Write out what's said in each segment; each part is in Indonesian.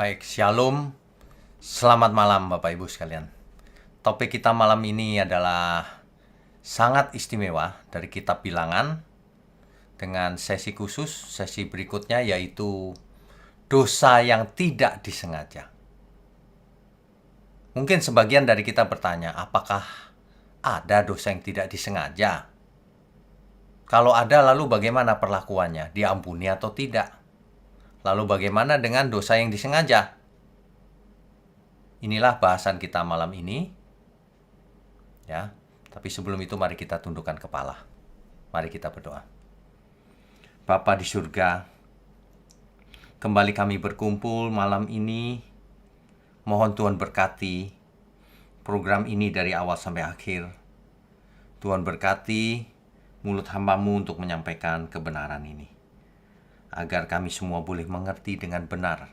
Baik, Shalom. Selamat malam Bapak Ibu sekalian. Topik kita malam ini adalah sangat istimewa dari Kitab Bilangan dengan sesi khusus, sesi berikutnya yaitu dosa yang tidak disengaja. Mungkin sebagian dari kita bertanya, apakah ada dosa yang tidak disengaja? Kalau ada, lalu bagaimana perlakuannya? Diampuni atau tidak? Lalu bagaimana dengan dosa yang disengaja? Inilah bahasan kita malam ini. Ya, tapi sebelum itu mari kita tundukkan kepala. Mari kita berdoa. Bapa di surga, kembali kami berkumpul malam ini. Mohon Tuhan berkati program ini dari awal sampai akhir. Tuhan berkati mulut hamba-Mu untuk menyampaikan kebenaran ini, agar kami semua boleh mengerti dengan benar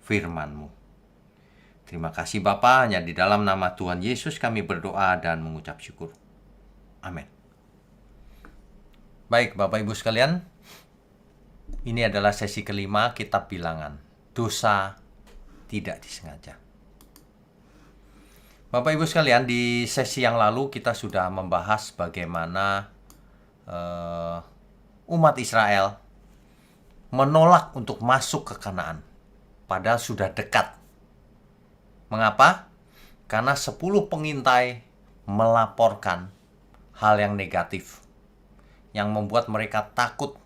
firman-Mu. Terima kasih Bapa, hanya di dalam nama Tuhan Yesus kami berdoa dan mengucap syukur. Amin. Baik Bapak Ibu sekalian, ini adalah sesi kelima Kitab Bilangan, dosa tidak disengaja. Bapak Ibu sekalian, di sesi yang lalu kita sudah membahas bagaimana umat Israel menolak untuk masuk ke Kanaan, padahal sudah dekat. Mengapa? Karena 10 pengintai melaporkan hal yang negatif, yang membuat mereka takut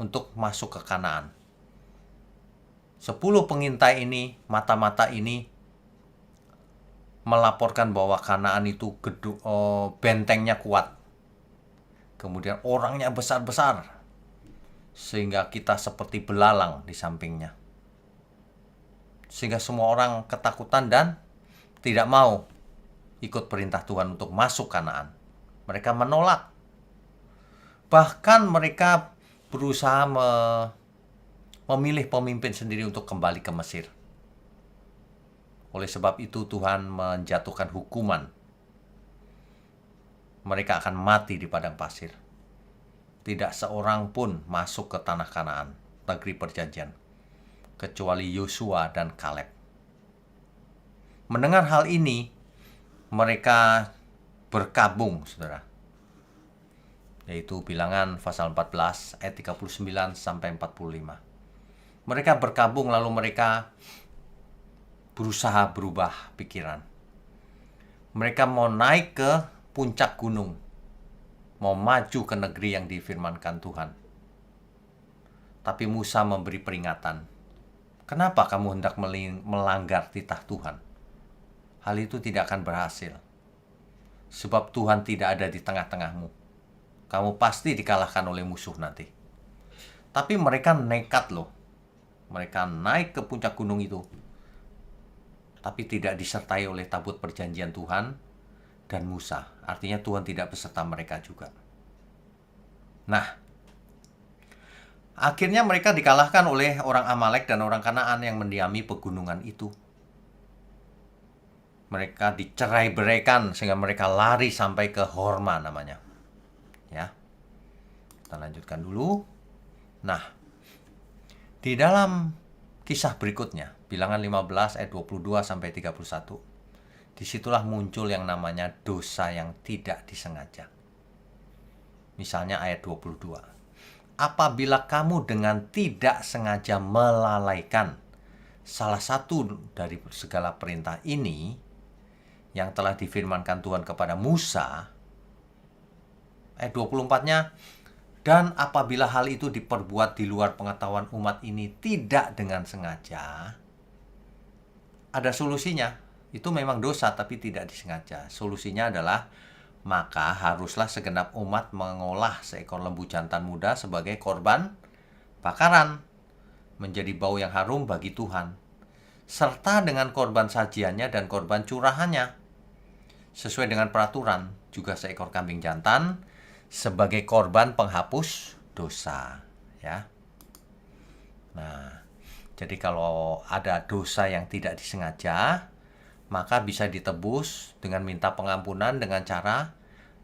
untuk masuk ke Kanaan. 10 pengintai ini, mata-mata ini, melaporkan bahwa Kanaan itu bentengnya kuat. Kemudian orangnya besar-besar, sehingga kita seperti belalang di sampingnya. Sehingga semua orang ketakutan dan tidak mau ikut perintah Tuhan untuk masuk Kanaan. Mereka menolak. Bahkan mereka berusaha memilih pemimpin sendiri untuk kembali ke Mesir. Oleh sebab itu Tuhan menjatuhkan hukuman. Mereka akan mati di padang pasir. Tidak seorang pun masuk ke tanah Kanaan, negeri perjanjian, kecuali Yosua dan Kaleb. Mendengar hal ini, mereka berkabung, saudara. Yaitu Bilangan pasal 14 ayat 39 sampai 45. Mereka berkabung lalu mereka berusaha berubah pikiran. Mereka mau naik ke puncak gunung, mau maju ke negeri yang difirmankan Tuhan. Tapi Musa memberi peringatan. Kenapa kamu hendak melanggar titah Tuhan? Hal itu tidak akan berhasil. Sebab Tuhan tidak ada di tengah-tengahmu. Kamu pasti dikalahkan oleh musuh nanti. Tapi mereka nekat loh. Mereka naik ke puncak gunung itu. Tapi tidak disertai oleh tabut perjanjian Tuhan dan Musa. Artinya Tuhan tidak beserta mereka juga. Nah, akhirnya mereka dikalahkan oleh orang Amalek dan orang Kanaan yang mendiami pegunungan itu. Mereka dicerai-beraikan sehingga mereka lari sampai ke Horma namanya. Ya. Kita lanjutkan dulu. Nah, di dalam kisah berikutnya, Bilangan 15 ayat 22 sampai 31. Disitulah muncul yang namanya dosa yang tidak disengaja. Misalnya ayat 22. Apabila kamu dengan tidak sengaja melalaikan salah satu dari segala perintah ini yang telah difirmankan Tuhan kepada Musa, ayat 24-nya, dan apabila hal itu diperbuat di luar pengetahuan umat ini tidak dengan sengaja, ada solusinya. Itu memang dosa tapi tidak disengaja. Solusinya adalah maka haruslah segenap umat mengolah seekor lembu jantan muda sebagai korban bakaran, menjadi bau yang harum bagi Tuhan, serta dengan korban sajiannya dan korban curahannya. Sesuai dengan peraturan, juga seekor kambing jantan sebagai korban penghapus dosa. Ya. Nah, jadi kalau ada dosa yang tidak disengaja, maka bisa ditebus dengan minta pengampunan dengan cara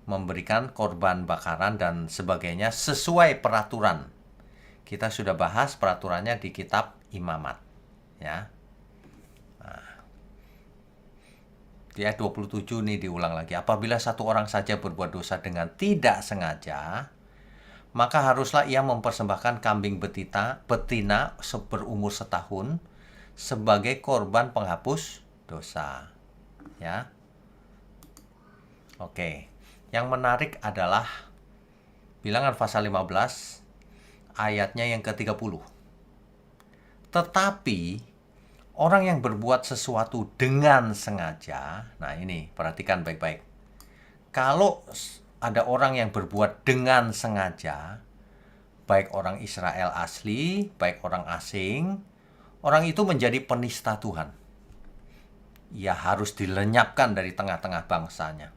memberikan korban bakaran dan sebagainya sesuai peraturan. Kita sudah bahas peraturannya di kitab Imamat, ya. Di ayat 27 ini diulang lagi. Apabila satu orang saja berbuat dosa dengan tidak sengaja, maka haruslah ia mempersembahkan kambing betina berumur setahun sebagai korban penghapus dosa. Ya. Oke. Yang menarik adalah Bilangan pasal 15 ayatnya yang ke-30. Tetapi orang yang berbuat sesuatu dengan sengaja, nah ini perhatikan baik-baik. Kalau ada orang yang berbuat dengan sengaja, baik orang Israel asli, baik orang asing, orang itu menjadi penista Tuhan. Ia harus dilenyapkan dari tengah-tengah bangsanya.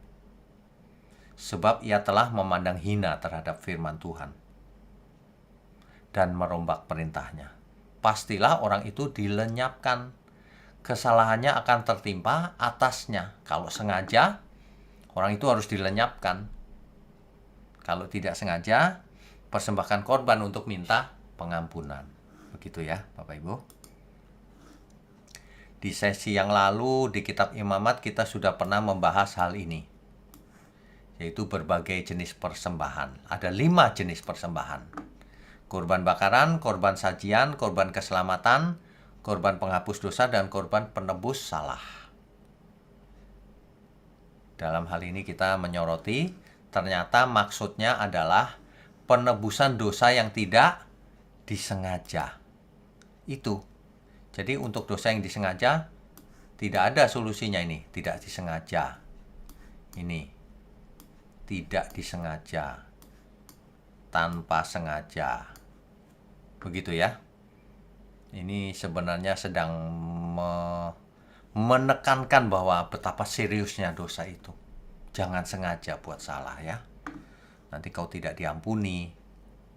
Sebab ia telah memandang hina terhadap firman Tuhan dan merombak perintahnya. Pastilah orang itu dilenyapkan. Kesalahannya akan tertimpa atasnya. Kalau sengaja, orang itu harus dilenyapkan. Kalau tidak sengaja, persembahkan korban untuk minta pengampunan. Begitu ya, Bapak Ibu. Di sesi yang lalu di kitab Imamat kita sudah pernah membahas hal ini, yaitu berbagai jenis persembahan. Ada 5 jenis persembahan. Korban bakaran, korban sajian, korban keselamatan, korban penghapus dosa, dan korban penebus salah. Dalam hal ini kita menyoroti, ternyata maksudnya adalah penebusan dosa yang tidak disengaja. Itu. Jadi untuk dosa yang disengaja, tidak ada solusinya ini. Tidak disengaja. Ini. Tidak disengaja, tanpa sengaja. Begitu ya. Ini sebenarnya sedang menekankan bahwa betapa seriusnya dosa itu. Jangan sengaja buat salah ya. Nanti kau tidak diampuni,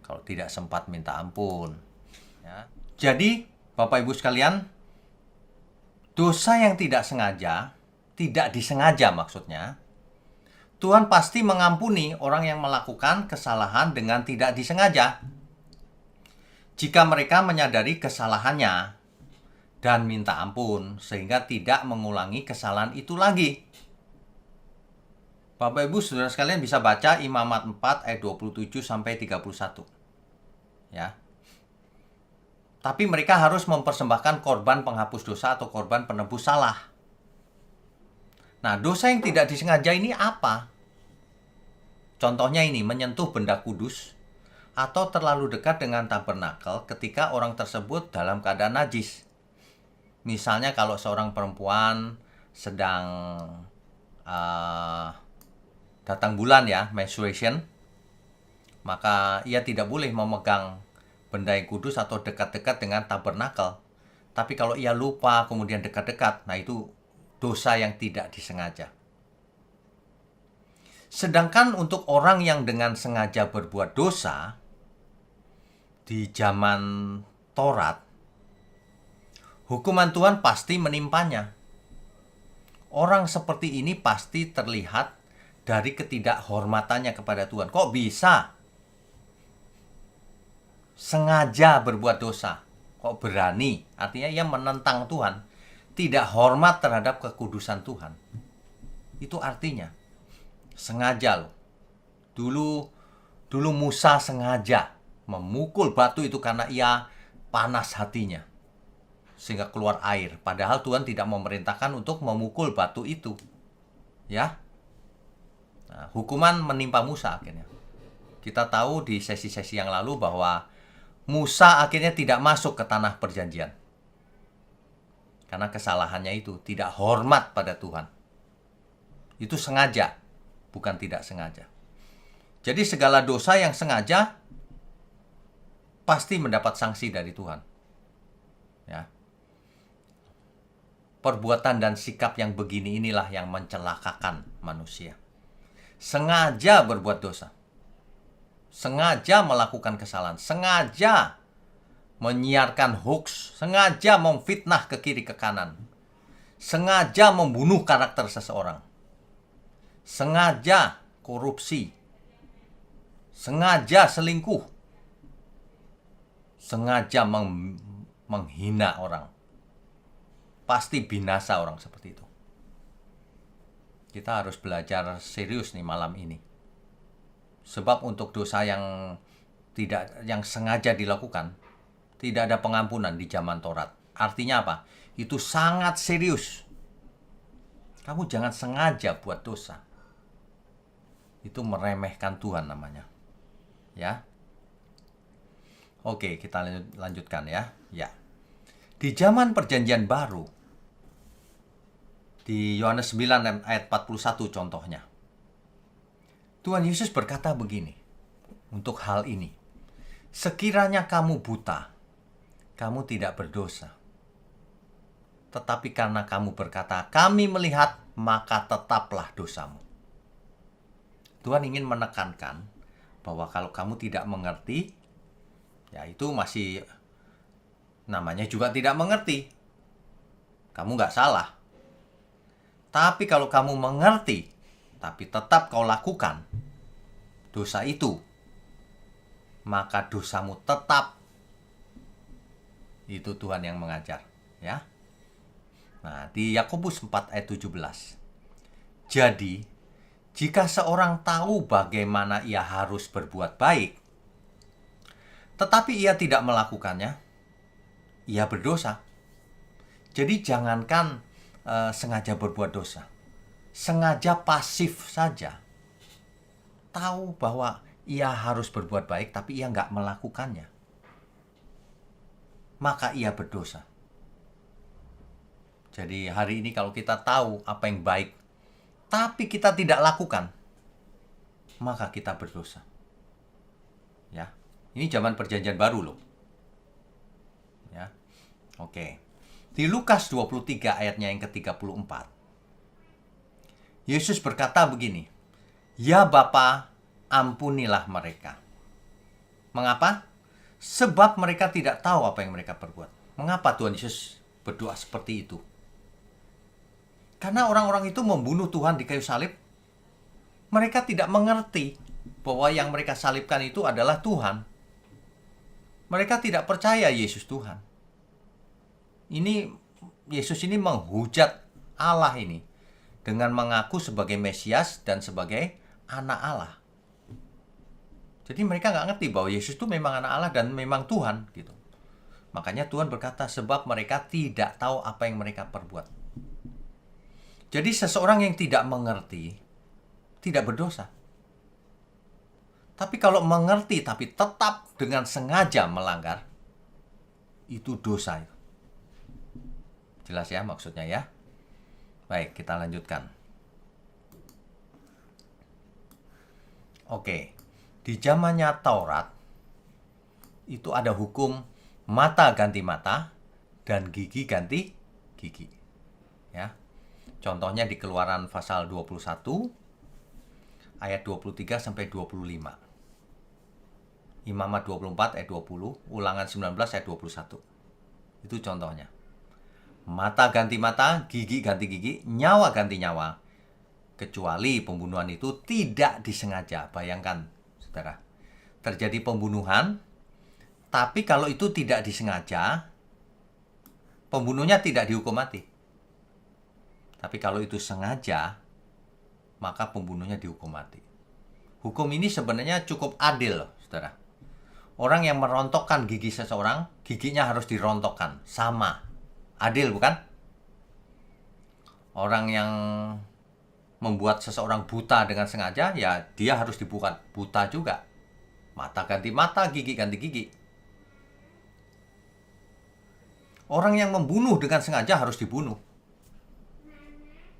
kalau tidak sempat minta ampun. Ya. Jadi, Bapak Ibu sekalian, dosa yang tidak sengaja, tidak disengaja maksudnya, Tuhan pasti mengampuni orang yang melakukan kesalahan dengan tidak disengaja. Jika mereka menyadari kesalahannya dan minta ampun, sehingga tidak mengulangi kesalahan itu lagi. Bapak Ibu Saudara sekalian bisa baca Imamat 4 ayat 27 sampai 31. Ya. Tapi mereka harus mempersembahkan korban penghapus dosa atau korban penebus salah. Nah, dosa yang tidak disengaja ini apa? Contohnya ini, menyentuh benda kudus atau terlalu dekat dengan tabernakel ketika orang tersebut dalam keadaan najis. Misalnya kalau seorang perempuan sedang datang bulan ya, menstruation, maka ia tidak boleh memegang benda yang kudus atau dekat-dekat dengan tabernakel. Tapi kalau ia lupa kemudian dekat-dekat, nah itu dosa yang tidak disengaja. Sedangkan untuk orang yang dengan sengaja berbuat dosa, di zaman Taurat, hukuman Tuhan pasti menimpanya. Orang seperti ini pasti terlihat dari ketidakhormatannya kepada Tuhan. Kok bisa sengaja berbuat dosa? Kok berani? Artinya ia menentang Tuhan. Tidak hormat terhadap kekudusan Tuhan. Itu artinya sengaja loh. Dulu Musa sengaja memukul batu itu karena ia panas hatinya, sehingga keluar air. Padahal Tuhan tidak memerintahkan untuk memukul batu itu. Ya. Nah, hukuman menimpa Musa akhirnya. Kita tahu di sesi-sesi yang lalu bahwa Musa akhirnya tidak masuk ke tanah perjanjian. Karena kesalahannya itu tidak hormat pada Tuhan. Itu sengaja, bukan tidak sengaja. Jadi segala dosa yang sengaja pasti mendapat sanksi dari Tuhan. Ya. Perbuatan dan sikap yang begini inilah yang mencelakakan manusia. Sengaja berbuat dosa. Sengaja melakukan kesalahan. Sengaja menyiarkan hoax. Sengaja memfitnah ke kiri ke kanan. Sengaja membunuh karakter seseorang. Sengaja korupsi. Sengaja selingkuh. Sengaja menghina orang. Pasti binasa orang seperti itu. Kita harus belajar serius nih malam ini. Sebab untuk dosa yang sengaja dilakukan, tidak ada pengampunan di zaman Taurat. Artinya apa? Itu sangat serius. Kamu jangan sengaja buat dosa. Itu meremehkan Tuhan namanya. Ya. Oke, kita lanjutkan ya. Ya. Di zaman Perjanjian Baru, di Yohanes 9 ayat 41 contohnya, Tuhan Yesus berkata begini untuk hal ini. Sekiranya kamu buta, kamu tidak berdosa. Tetapi karena kamu berkata, kami melihat, maka tetaplah dosamu. Tuhan ingin menekankan bahwa kalau kamu tidak mengerti, ya itu masih namanya juga tidak mengerti. Kamu nggak salah. Tapi kalau kamu mengerti, tapi tetap kau lakukan dosa itu, maka dosamu tetap. Itu Tuhan yang mengajar, ya. Nah, di Yakobus 4 ayat 17. Jadi, jika seorang tahu bagaimana ia harus berbuat baik, tetapi ia tidak melakukannya, ia berdosa. Jadi jangankan sengaja berbuat dosa, sengaja pasif saja. Tahu bahwa ia harus berbuat baik, tapi ia nggak melakukannya, maka ia berdosa. Jadi hari ini kalau kita tahu apa yang baik, tapi kita tidak lakukan, maka kita berdosa. Ya, ini zaman Perjanjian Baru loh. Ya, oke. Di Lukas 23 ayatnya yang ke-34, Yesus berkata begini, ya Bapa, ampunilah mereka. Mengapa? Sebab mereka tidak tahu apa yang mereka perbuat. Mengapa Tuhan Yesus berdoa seperti itu? Karena orang-orang itu membunuh Tuhan di kayu salib. Mereka tidak mengerti bahwa yang mereka salibkan itu adalah Tuhan. Mereka tidak percaya Yesus Tuhan. Yesus ini menghujat Allah ini dengan mengaku sebagai Mesias dan sebagai anak Allah. Jadi mereka nggak ngerti bahwa Yesus itu memang anak Allah dan memang Tuhan gitu. Makanya Tuhan berkata, sebab mereka tidak tahu apa yang mereka perbuat. Jadi seseorang yang tidak mengerti tidak berdosa. Tapi kalau mengerti tapi tetap dengan sengaja melanggar, itu dosa. Jelas ya maksudnya ya? Baik, kita lanjutkan. Oke, di zamannya Taurat itu ada hukum mata ganti mata dan gigi ganti gigi. Ya. Contohnya di Keluaran pasal 21 ayat 23 sampai 25. Imamat 24 ayat 20, Ulangan 19 ayat 21. Itu contohnya. Mata ganti mata, gigi ganti gigi, nyawa ganti nyawa. Kecuali pembunuhan itu tidak disengaja. Bayangkan, saudara. Terjadi pembunuhan, tapi kalau itu tidak disengaja, pembunuhnya tidak dihukum mati. Tapi kalau itu sengaja, maka pembunuhnya dihukum mati. Hukum ini sebenarnya cukup adil, saudara. Orang yang merontokkan gigi seseorang, giginya harus dirontokkan. Sama. Adil, bukan? Orang yang membuat seseorang buta dengan sengaja, ya dia harus dibuat buta juga. Mata ganti mata, gigi ganti gigi. Orang yang membunuh dengan sengaja harus dibunuh.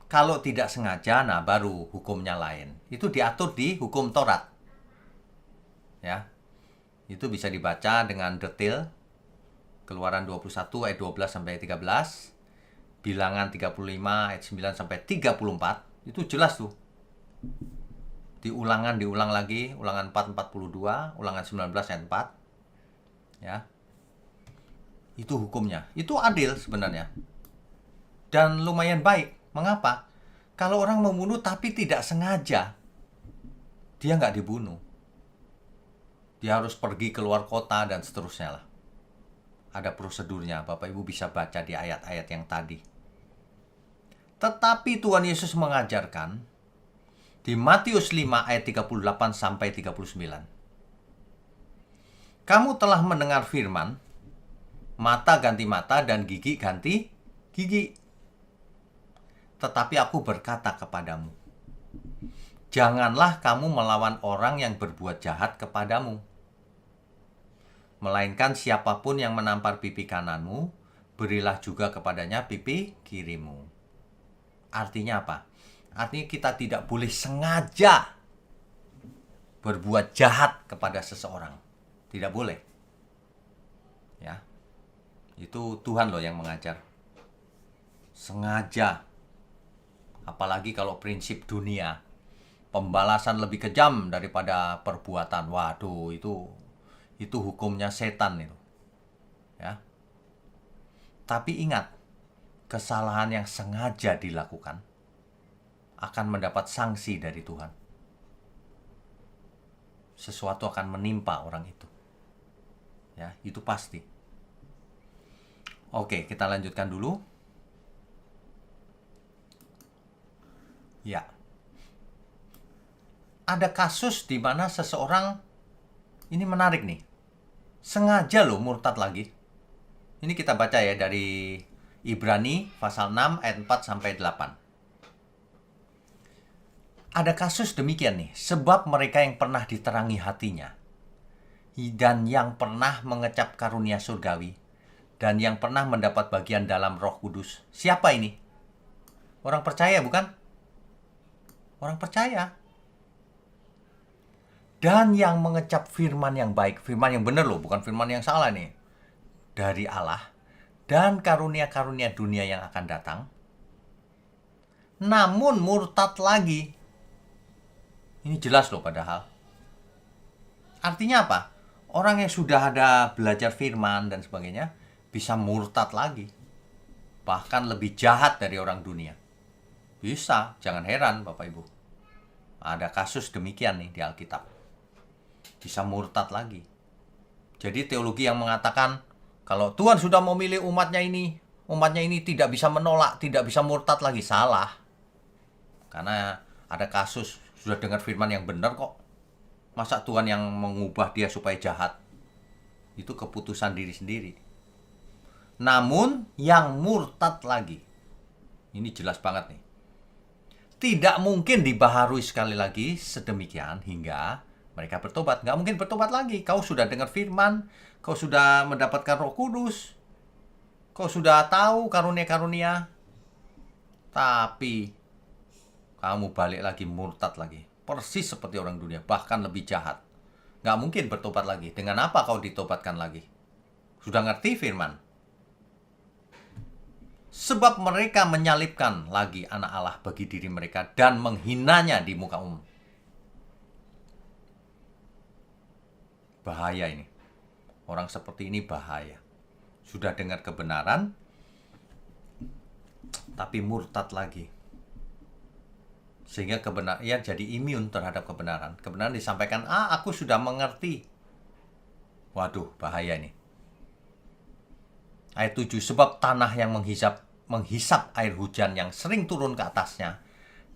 Kalau tidak sengaja, nah baru hukumnya lain. Itu diatur di hukum Taurat. Ya. Itu bisa dibaca dengan detail. Keluaran 21 ayat 12 sampai 13. Bilangan 35 ayat 9 sampai 34. Itu jelas tuh. Diulang lagi. Ulangan 4:42, Ulangan 19 ayat 4. Ya. Itu hukumnya. Itu adil sebenarnya. Dan lumayan baik. Mengapa? Kalau orang membunuh tapi tidak sengaja, dia nggak dibunuh. Dia harus pergi keluar kota dan seterusnya lah. Ada prosedurnya, Bapak Ibu bisa baca di ayat-ayat yang tadi. Tetapi Tuhan Yesus mengajarkan di Matius 5 ayat 38 sampai 39. Kamu telah mendengar firman, mata ganti mata dan gigi ganti gigi. Tetapi aku berkata kepadamu, janganlah kamu melawan orang yang berbuat jahat kepadamu. Melainkan siapapun yang menampar pipi kananmu, berilah juga kepadanya pipi kirimu. Artinya apa? Artinya kita tidak boleh sengaja berbuat jahat kepada seseorang. Tidak boleh. Ya. Itu Tuhan loh yang mengajar. Sengaja. Apalagi kalau prinsip dunia, pembalasan lebih kejam daripada perbuatan. Waduh, itu hukumnya setan itu. Ya. Tapi ingat, kesalahan yang sengaja dilakukan akan mendapat sanksi dari Tuhan. Sesuatu akan menimpa orang itu. Ya, itu pasti. Oke, kita lanjutkan dulu. Ya. Ada kasus di mana seseorang, ini menarik nih, sengaja loh murtad lagi. Ini kita baca ya dari Ibrani pasal 6 ayat 4 sampai 8. Ada kasus demikian nih, sebab mereka yang pernah diterangi hatinya, dan yang pernah mengecap karunia surgawi, dan yang pernah mendapat bagian dalam Roh Kudus. Siapa ini? Orang percaya bukan? Orang percaya. Dan yang mengecap firman yang baik, firman yang benar loh, bukan firman yang salah nih, dari Allah, dan karunia-karunia dunia yang akan datang, namun murtad lagi. Ini jelas loh padahal. Artinya apa? Orang yang sudah ada belajar firman dan sebagainya, bisa murtad lagi. Bahkan lebih jahat dari orang dunia. Bisa, jangan heran Bapak Ibu. Ada kasus demikian nih di Alkitab. Bisa murtad lagi. Jadi teologi yang mengatakan, kalau Tuhan sudah memilih umatnya ini tidak bisa menolak, tidak bisa murtad lagi, salah. Karena ada kasus, sudah dengar firman yang benar kok. Masa Tuhan yang mengubah dia supaya jahat? Itu keputusan diri sendiri. Namun yang murtad lagi, ini jelas banget nih, tidak mungkin dibaharui sekali lagi sedemikian hingga mereka bertobat. Nggak mungkin bertobat lagi. Kau sudah dengar firman, kau sudah mendapatkan Roh Kudus, kau sudah tahu karunia-karunia, tapi kamu balik lagi, murtad lagi. Persis seperti orang dunia, bahkan lebih jahat. Nggak mungkin bertobat lagi. Dengan apa kau ditobatkan lagi? Sudah ngerti firman? Sebab mereka menyalibkan lagi anak Allah bagi diri mereka dan menghinanya di muka umum. Bahaya ini. Orang seperti ini bahaya. Sudah dengar kebenaran, tapi murtad lagi. Sehingga kebenaran, ia jadi imun terhadap kebenaran. Kebenaran disampaikan, aku sudah mengerti. Waduh, bahaya ini. Ayat 7, sebab tanah yang menghisap air hujan yang sering turun ke atasnya,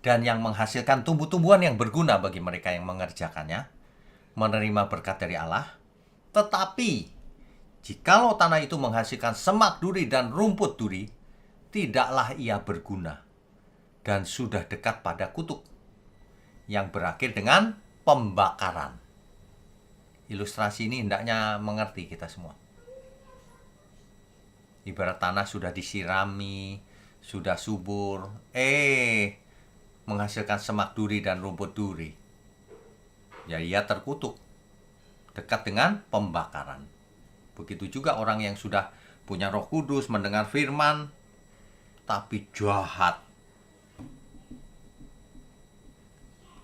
dan yang menghasilkan tumbuh-tumbuhan yang berguna bagi mereka yang mengerjakannya, menerima berkat dari Allah. Tetapi, jikalau tanah itu menghasilkan semak duri dan rumput duri, tidaklah ia berguna, dan sudah dekat pada kutuk, yang berakhir dengan pembakaran. Ilustrasi ini hendaknya mengerti kita semua. Ibarat tanah sudah disirami, sudah subur, menghasilkan semak duri dan rumput duri. Ya, ia terkutuk, dekat dengan pembakaran. Begitu juga orang yang sudah punya Roh Kudus, mendengar firman, tapi jahat.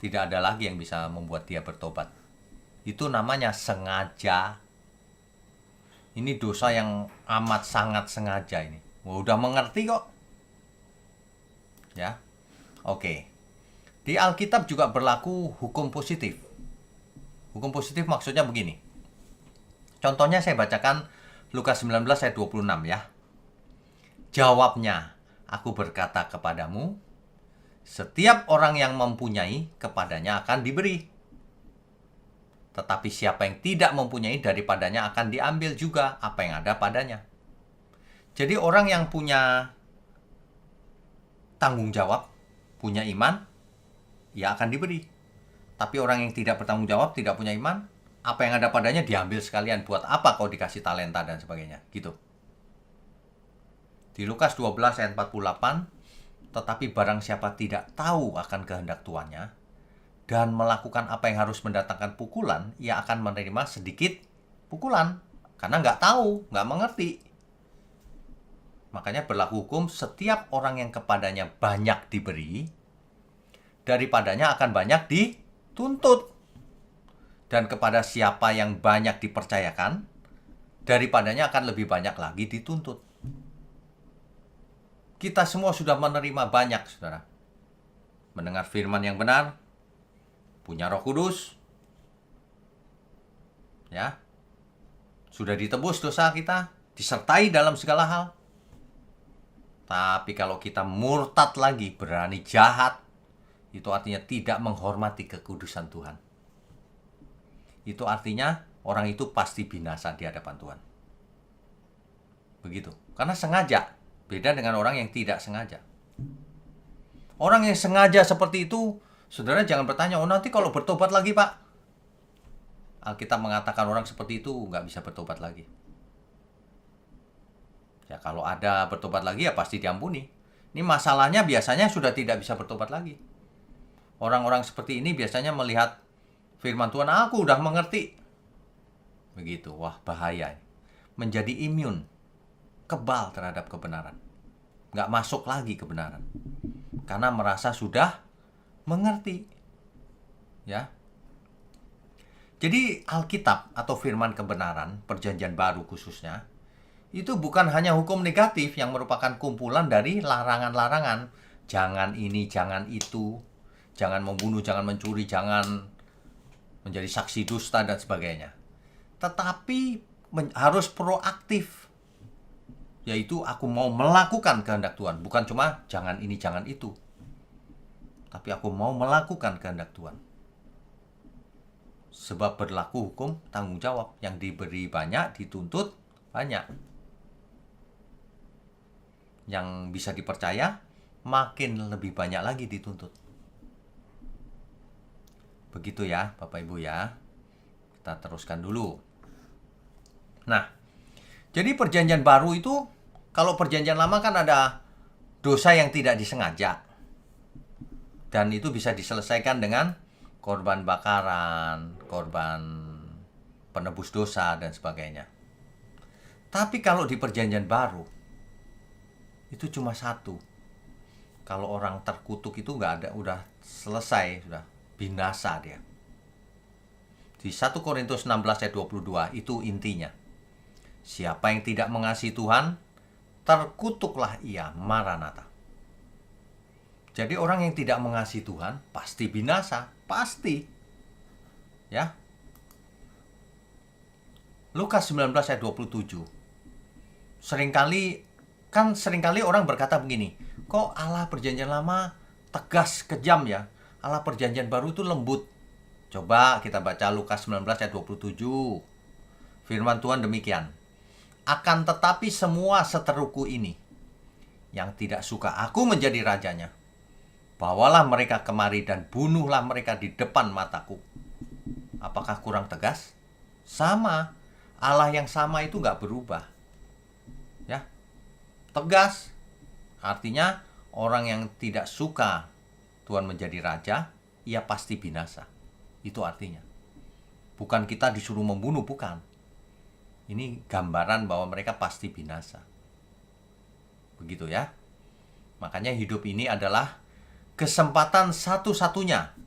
Tidak ada lagi yang bisa membuat dia bertobat. Itu namanya sengaja. Ini dosa yang amat sangat sengaja ini. Udah mengerti kok. Ya. Oke. Di Alkitab juga berlaku hukum positif. Hukum positif maksudnya begini. Contohnya saya bacakan Lukas 19 ayat 26 ya. Jawabnya, Aku berkata kepadamu, setiap orang yang mempunyai, kepadanya akan diberi. Tetapi siapa yang tidak mempunyai, daripadanya akan diambil juga apa yang ada padanya. Jadi orang yang punya tanggung jawab, punya iman, ya akan diberi. Tapi orang yang tidak bertanggung jawab, tidak punya iman, apa yang ada padanya diambil sekalian. Buat apa kau dikasih talenta dan sebagainya, gitu. Di Lukas 12 ayat 48, tetapi barang siapa tidak tahu akan kehendak tuannya dan melakukan apa yang harus mendatangkan pukulan, ia akan menerima sedikit pukulan. Karena nggak tahu, nggak mengerti. Makanya berlaku hukum, setiap orang yang kepadanya banyak diberi, daripadanya akan banyak dituntut. Dan kepada siapa yang banyak dipercayakan, daripadanya akan lebih banyak lagi dituntut. Kita semua sudah menerima banyak, saudara. Mendengar firman yang benar, punya Roh Kudus, ya, sudah ditebus dosa kita, disertai dalam segala hal. Tapi kalau kita murtad lagi, berani jahat, itu artinya tidak menghormati kekudusan Tuhan. Itu artinya orang itu pasti binasa di hadapan Tuhan. Begitu. Karena sengaja. Beda dengan orang yang tidak sengaja. Orang yang sengaja seperti itu, saudara jangan bertanya, oh nanti kalau bertobat lagi Pak. Alkitab mengatakan orang seperti itu nggak bisa bertobat lagi. Ya kalau ada bertobat lagi ya pasti diampuni. Ini masalahnya biasanya sudah tidak bisa bertobat lagi. Orang-orang seperti ini biasanya melihat firman Tuhan, aku udah mengerti. Begitu, wah bahaya. Menjadi imun, kebal terhadap kebenaran. Nggak masuk lagi kebenaran. Karena merasa sudah mengerti. Ya. Jadi Alkitab atau firman kebenaran, perjanjian baru khususnya, itu bukan hanya hukum negatif yang merupakan kumpulan dari larangan-larangan. Jangan ini, jangan itu. Jangan membunuh, jangan mencuri, jangan menjadi saksi dusta dan sebagainya. Tetapi harus proaktif. Yaitu aku mau melakukan kehendak Tuhan. Bukan cuma jangan ini, jangan itu. Tapi aku mau melakukan kehendak Tuhan. Sebab berlaku hukum tanggung jawab. Yang diberi banyak, dituntut banyak. Yang bisa dipercaya, makin lebih banyak lagi dituntut. Begitu ya, Bapak Ibu ya. Kita teruskan dulu. Nah, jadi perjanjian baru itu, kalau perjanjian lama kan ada dosa yang tidak disengaja. Dan itu bisa diselesaikan dengan korban bakaran, korban penebus dosa, dan sebagainya. Tapi kalau di perjanjian baru, itu cuma satu. Kalau orang terkutuk itu nggak ada, udah selesai, sudah binasa dia. Di 1 Korintus 16 ayat 22 itu intinya. Siapa yang tidak mengasihi Tuhan, terkutuklah ia, Maranatha. Jadi orang yang tidak mengasihi Tuhan pasti binasa, pasti. Ya. Lukas 19 ayat 27. Seringkali orang berkata begini, kok Allah perjanjian lama tegas, kejam ya? Allah perjanjian baru itu lembut. Coba kita baca Lukas 19 ayat 27. Firman Tuhan demikian. Akan tetapi semua seteruku ini, yang tidak suka aku menjadi rajanya, bawalah mereka kemari dan bunuhlah mereka di depan mataku. Apakah kurang tegas? Sama. Allah yang sama itu nggak berubah. Ya, tegas. Artinya orang yang tidak suka Tuhan menjadi raja, ia pasti binasa. Itu artinya. Bukan kita disuruh membunuh, bukan. Ini gambaran bahwa mereka pasti binasa. Begitu ya. Makanya hidup ini adalah kesempatan satu-satunya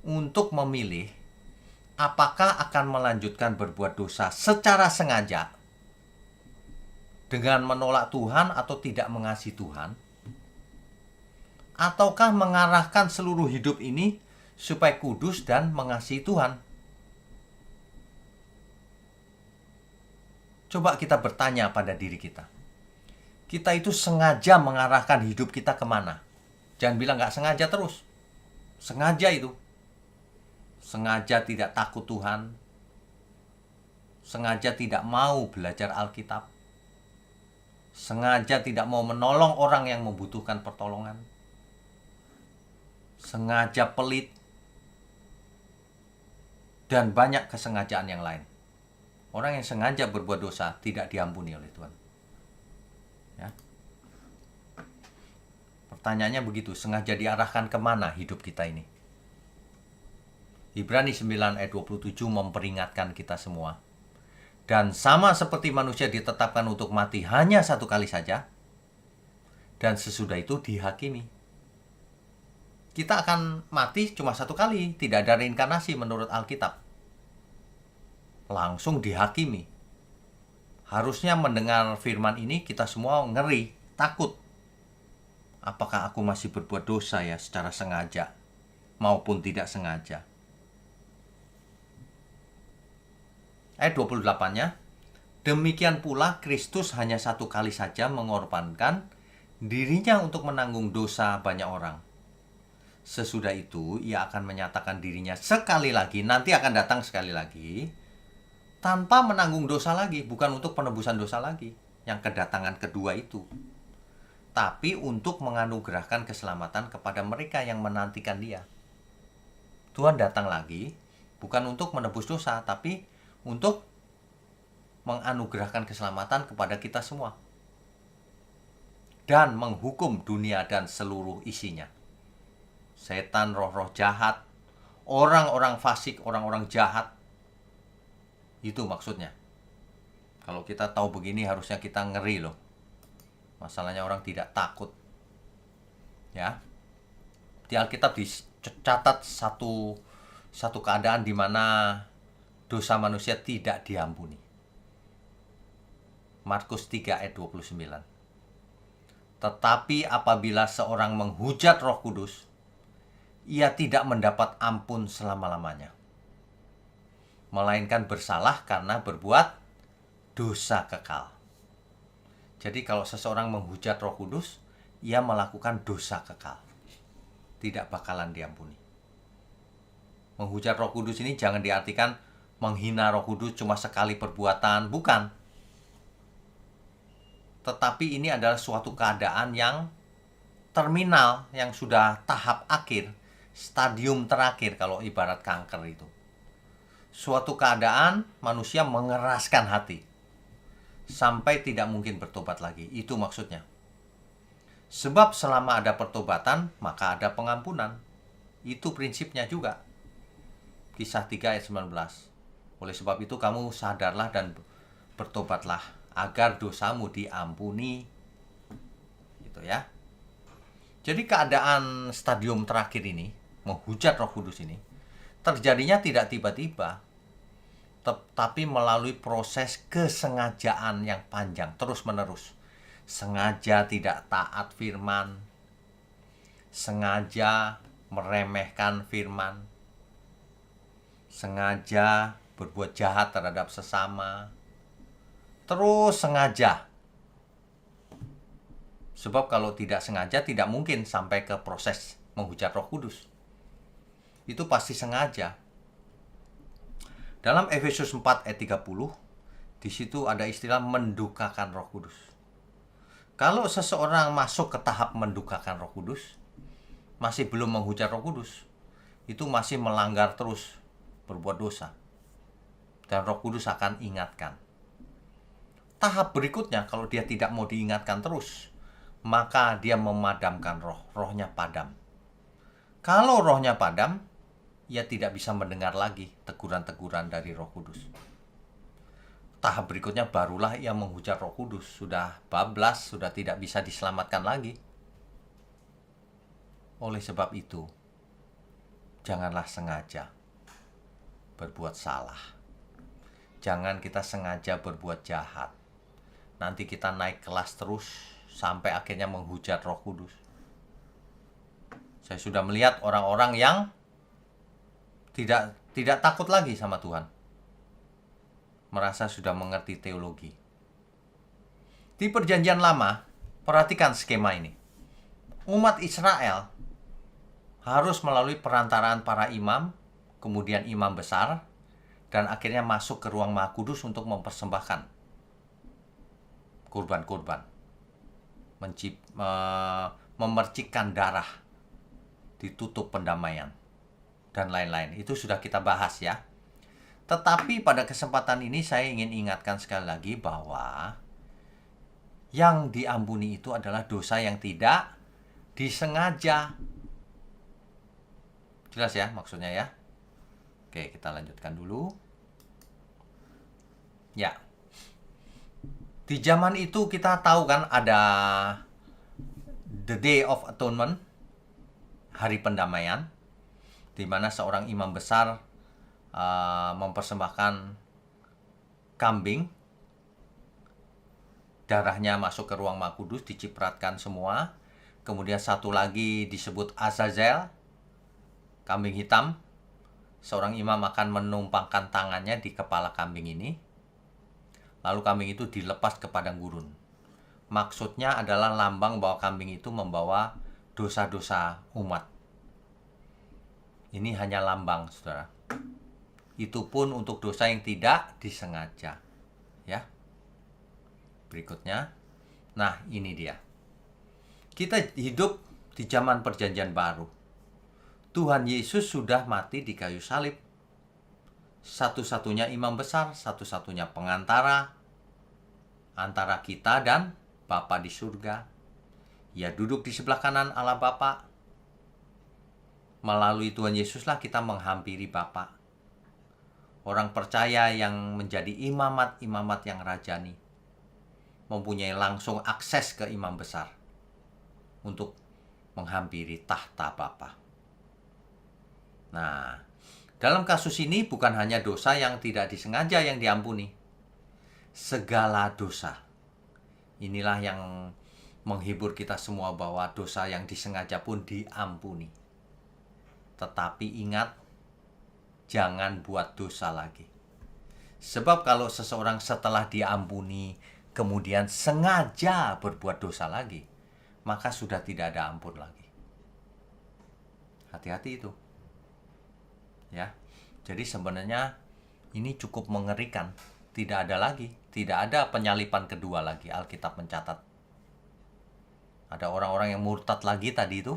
untuk memilih apakah akan melanjutkan berbuat dosa secara sengaja dengan menolak Tuhan atau tidak mengasihi Tuhan, ataukah mengarahkan seluruh hidup ini supaya kudus dan mengasihi Tuhan. Coba kita bertanya pada diri kita. Kita itu sengaja mengarahkan hidup kita kemana. Jangan bilang nggak sengaja terus. Sengaja itu. Sengaja tidak takut Tuhan. Sengaja tidak mau belajar Alkitab. Sengaja tidak mau menolong orang yang membutuhkan pertolongan. Sengaja pelit. Dan banyak kesengajaan yang lain. Orang yang sengaja berbuat dosa tidak diampuni oleh Tuhan. Ya. Pertanyaannya begitu, sengaja diarahkan kemana hidup kita ini? Ibrani 9 ayat 27 memperingatkan kita semua. Dan sama seperti manusia ditetapkan untuk mati hanya satu kali saja, dan sesudah itu dihakimi. Kita akan mati cuma satu kali, tidak ada reinkarnasi menurut Alkitab. Langsung dihakimi. Harusnya mendengar firman ini kita semua ngeri, takut. Apakah aku masih berbuat dosa ya secara sengaja maupun tidak sengaja? Ayat 28-nya, demikian pula Kristus hanya satu kali saja mengorbankan dirinya untuk menanggung dosa banyak orang. Sesudah itu ia akan menyatakan dirinya sekali lagi, nanti akan datang sekali lagi, tanpa menanggung dosa lagi, bukan untuk penebusan dosa lagi, yang kedatangan kedua itu. Tapi untuk menganugerahkan keselamatan kepada mereka yang menantikan dia. Tuhan datang lagi, bukan untuk menebus dosa, tapi untuk menganugerahkan keselamatan kepada kita semua. Dan menghukum dunia dan seluruh isinya. Setan, roh-roh jahat, orang-orang fasik, orang-orang jahat. Itu maksudnya. Kalau kita tahu begini harusnya kita ngeri loh. Masalahnya orang tidak takut. Ya. Di Alkitab dicatat satu keadaan di mana dosa manusia tidak diampuni. Markus 3 ayat 29. Tetapi apabila seorang menghujat Roh Kudus, ia tidak mendapat ampun selama-lamanya, melainkan bersalah karena berbuat dosa kekal. Jadi kalau seseorang menghujat Roh Kudus, ia melakukan dosa kekal. Tidak bakalan diampuni. Menghujat Roh Kudus ini jangan diartikan menghina Roh Kudus cuma sekali perbuatan, bukan. Tetapi ini adalah suatu keadaan yang terminal, yang sudah tahap akhir, stadium terakhir kalau ibarat kanker itu. Suatu keadaan manusia mengeraskan hati sampai tidak mungkin bertobat lagi. Itu maksudnya. Sebab selama ada pertobatan, maka ada pengampunan. Itu prinsipnya juga. Kisah 3 ayat 19. Oleh sebab itu kamu sadarlah dan bertobatlah agar dosamu diampuni. Gitu ya. Jadi keadaan stadium terakhir ini, menghujat Roh Kudus ini, terjadinya tidak tiba-tiba, tapi melalui proses kesengajaan yang panjang, terus-menerus. Sengaja tidak taat firman, sengaja meremehkan firman, sengaja berbuat jahat terhadap sesama, terus sengaja. Sebab kalau tidak sengaja tidak mungkin sampai ke proses menghujat Roh Kudus. Itu pasti sengaja. Dalam Efesus 4 ayat 30, di situ ada istilah mendukakan Roh Kudus. Kalau seseorang masuk ke tahap mendukakan Roh Kudus, masih belum menghujat Roh Kudus, itu masih melanggar terus, berbuat dosa. Dan Roh Kudus akan ingatkan. Tahap berikutnya, kalau dia tidak mau diingatkan terus, maka dia memadamkan rohnya padam. Kalau rohnya padam, ia tidak bisa mendengar lagi teguran-teguran dari Roh Kudus. Tahap berikutnya barulah ia menghujat Roh Kudus. Sudah bablas, sudah tidak bisa diselamatkan lagi. Oleh sebab itu, janganlah sengaja berbuat salah. Jangan kita sengaja berbuat jahat. Nanti kita naik kelas terus sampai akhirnya menghujat Roh Kudus. Saya sudah melihat orang-orang yang tidak takut lagi sama Tuhan. Merasa sudah mengerti teologi. Di Perjanjian Lama, Perhatikan skema ini. Umat Israel harus melalui perantaraan para imam, kemudian imam besar, dan akhirnya masuk ke ruang Maha Kudus untuk mempersembahkan kurban-kurban, memercikkan darah, ditutup pendamaian, dan lain-lain. Itu sudah kita bahas ya. Tetapi pada kesempatan ini saya ingin ingatkan sekali lagi bahwa yang diampuni itu adalah dosa yang tidak disengaja. Jelas ya maksudnya ya? Oke, kita lanjutkan dulu. Ya. Di zaman itu kita tahu kan ada The Day of Atonement, hari pendamaian, di mana seorang imam besar mempersembahkan kambing. Darahnya masuk ke ruang Maha Kudus, dicipratkan semua. Kemudian satu lagi disebut Azazel, kambing hitam. Seorang imam akan menumpangkan tangannya di kepala kambing ini. Lalu kambing itu dilepas ke padang gurun. Maksudnya adalah lambang bahwa kambing itu membawa dosa-dosa umat. Ini hanya lambang, saudara. Itu pun untuk dosa yang tidak disengaja. Ya. Berikutnya. Nah, ini dia. Kita hidup di zaman perjanjian baru. Tuhan Yesus sudah mati di kayu salib. Satu-satunya imam besar, satu-satunya pengantara antara kita dan Bapa di surga. Ia duduk di sebelah kanan Allah Bapa. Melalui Tuhan Yesuslah kita menghampiri Bapa. Orang percaya yang menjadi imamat-imamat yang rajani mempunyai langsung akses ke imam besar untuk menghampiri tahta Bapa. Nah, dalam kasus ini bukan hanya dosa yang tidak disengaja yang diampuni. Segala dosa. Inilah yang menghibur kita semua bahwa dosa yang disengaja pun diampuni. Tetapi ingat, jangan buat dosa lagi. Sebab kalau seseorang setelah diampuni kemudian sengaja berbuat dosa lagi, maka sudah tidak ada ampun lagi. Hati-hati itu. Ya. Jadi sebenarnya ini cukup mengerikan. Tidak ada penyalipan kedua lagi. Alkitab mencatat. Ada orang-orang yang murtad lagi tadi itu.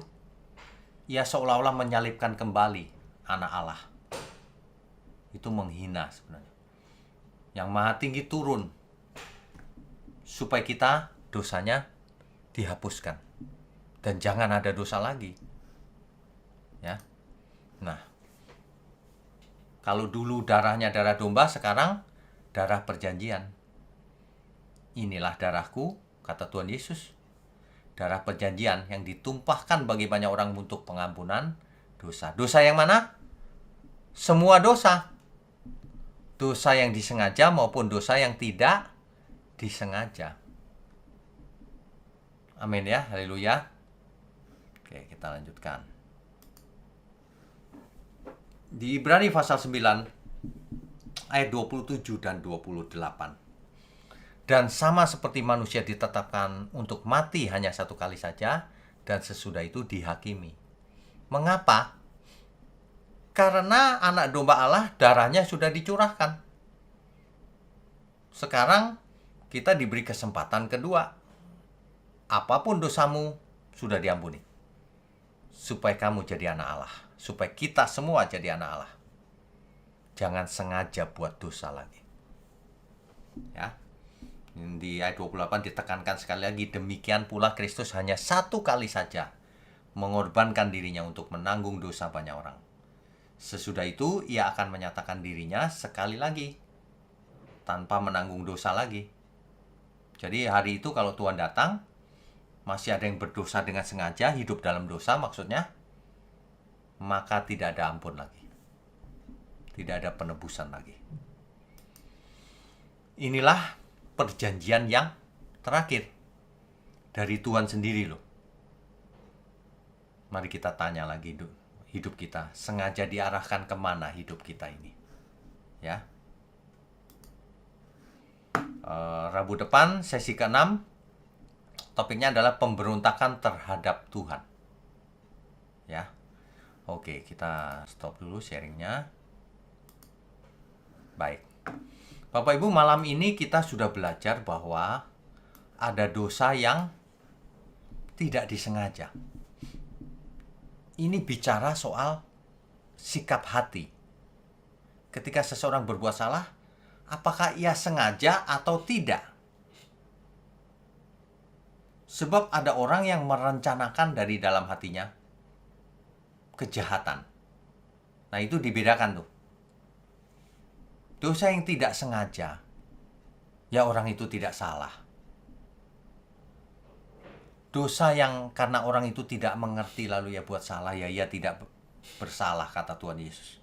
Ia seolah-olah menyalibkan kembali anak Allah. Itu menghina sebenarnya. Yang Maha Tinggi turun supaya kita dosanya dihapuskan dan jangan ada dosa lagi. Ya. Nah, kalau dulu darahnya darah domba, sekarang darah perjanjian. Inilah darahku, kata Tuhan Yesus. Darah perjanjian yang ditumpahkan bagi banyak orang untuk pengampunan dosa. Dosa yang mana? Semua dosa. Dosa yang disengaja maupun dosa yang tidak disengaja. Amin ya, haleluya. Oke, kita lanjutkan. Di Ibrani pasal 9 ayat 27 dan 28. Dan sama seperti manusia ditetapkan untuk mati hanya satu kali saja, dan sesudah itu dihakimi. Mengapa? Karena anak domba Allah darahnya sudah dicurahkan. Sekarang kita diberi kesempatan kedua. Apapun dosamu sudah diampuni. Supaya kamu jadi anak Allah. Supaya kita semua jadi anak Allah. Jangan sengaja buat dosa lagi. Ya. Di ayat 28 ditekankan sekali lagi, demikian pula Kristus hanya satu kali saja mengorbankan dirinya untuk menanggung dosa banyak orang. Sesudah itu ia akan menyatakan dirinya sekali lagi tanpa menanggung dosa lagi. Jadi hari itu kalau Tuhan datang, masih ada yang berdosa dengan sengaja, hidup dalam dosa maksudnya, maka tidak ada ampun lagi. Tidak ada penebusan lagi. Inilah perjanjian yang terakhir dari Tuhan sendiri loh. Mari kita tanya lagi hidup kita sengaja diarahkan kemana hidup kita ini, ya. Rabu depan sesi ke-6 topiknya adalah pemberontakan terhadap Tuhan. Ya. Oke, kita stop dulu sharingnya. Baik. Bapak Ibu, malam ini kita sudah belajar bahwa ada dosa yang tidak disengaja. Ini bicara soal sikap hati. Ketika seseorang berbuat salah, apakah ia sengaja atau tidak? Sebab ada orang yang merencanakan dari dalam hatinya kejahatan. Nah, itu dibedakan tuh. Dosa yang tidak sengaja, ya orang itu tidak salah. Dosa yang karena orang itu tidak mengerti lalu ya buat salah, ya ia tidak bersalah, kata Tuhan Yesus.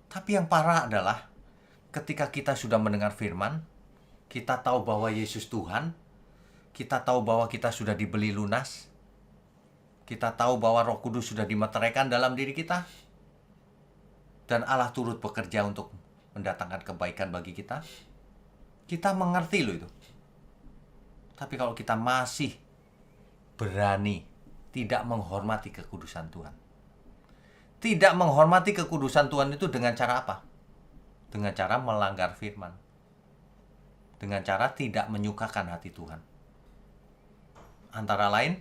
Tapi yang parah adalah ketika kita sudah mendengar firman, kita tahu bahwa Yesus Tuhan, kita tahu bahwa kita sudah dibeli lunas, kita tahu bahwa Roh Kudus sudah dimeteraikan dalam diri kita, dan Allah turut bekerja untuk mendatangkan kebaikan bagi kita. Kita mengerti loh itu. Tapi kalau kita masih berani tidak menghormati kekudusan Tuhan. Tidak menghormati kekudusan Tuhan itu dengan cara apa? Dengan cara melanggar firman. Dengan cara tidak menyukakan hati Tuhan. Antara lain,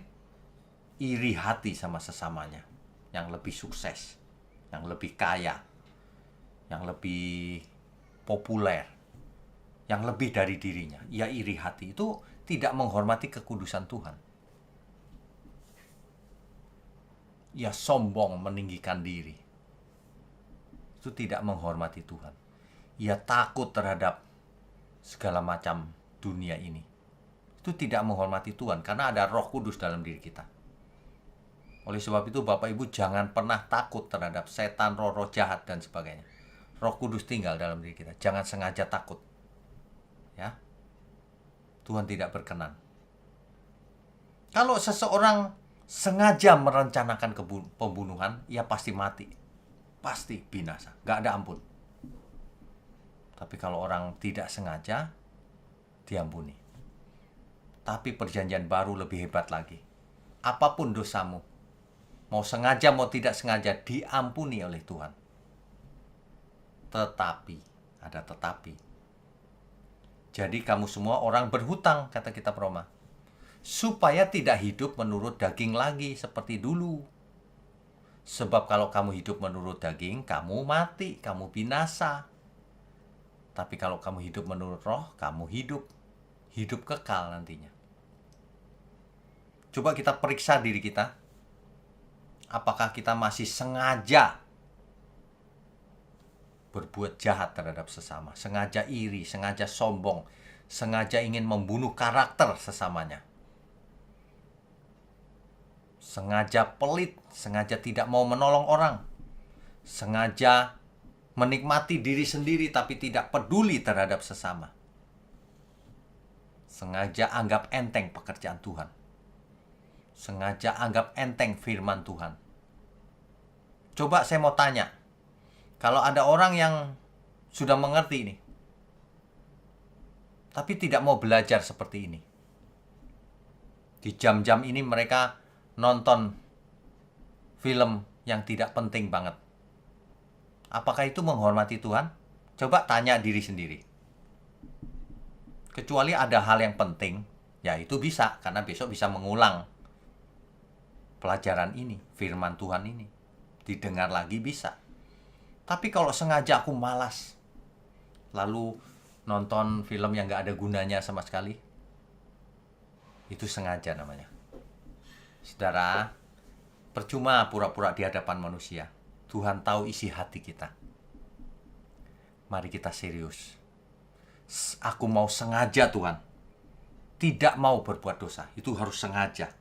iri hati sama sesamanya. Yang lebih sukses, yang lebih kaya, yang lebih populer, yang lebih dari dirinya. Ia iri hati, itu tidak menghormati kekudusan Tuhan. Ia sombong meninggikan diri. Itu tidak menghormati Tuhan. Ia takut terhadap segala macam dunia ini. Itu tidak menghormati Tuhan karena ada Roh Kudus dalam diri kita. Oleh sebab itu Bapak Ibu jangan pernah takut terhadap setan, roh-roh jahat dan sebagainya. Roh Kudus tinggal dalam diri kita. Jangan sengaja takut. Ya. Tuhan tidak berkenan. Kalau seseorang sengaja merencanakan pembunuhan, ia pasti mati. Pasti binasa. Gak ada ampun. Tapi kalau orang tidak sengaja, diampuni. Tapi perjanjian baru lebih hebat lagi. Apapun dosamu, mau sengaja mau tidak sengaja, diampuni oleh Tuhan. Tetapi, ada tetapi. Jadi kamu semua orang berhutang, kata kitab Roma, supaya tidak hidup menurut daging lagi seperti dulu. Sebab kalau kamu hidup menurut daging, kamu mati, kamu binasa. Tapi kalau kamu hidup menurut roh, kamu hidup kekal nantinya. Coba kita periksa diri kita. Apakah kita masih sengaja berbuat jahat terhadap sesama, sengaja iri, sengaja sombong, sengaja ingin membunuh karakter sesamanya, sengaja pelit, sengaja tidak mau menolong orang, sengaja menikmati diri sendiri tapi tidak peduli terhadap sesama, sengaja anggap enteng pekerjaan Tuhan, sengaja anggap enteng firman Tuhan. Coba saya mau tanya, kalau ada orang yang sudah mengerti ini, tapi tidak mau belajar seperti ini. Di jam-jam ini mereka nonton film yang tidak penting banget. Apakah itu menghormati Tuhan? Coba tanya diri sendiri. Kecuali ada hal yang penting, ya itu bisa, karena besok bisa mengulang pelajaran ini, firman Tuhan ini. Didengar lagi bisa. Tapi kalau sengaja aku malas, lalu nonton film yang gak ada gunanya sama sekali, itu sengaja namanya. Saudara, percuma pura-pura di hadapan manusia. Tuhan tahu isi hati kita. Mari kita serius. Aku mau sengaja Tuhan. Tidak mau berbuat dosa. Itu harus sengaja.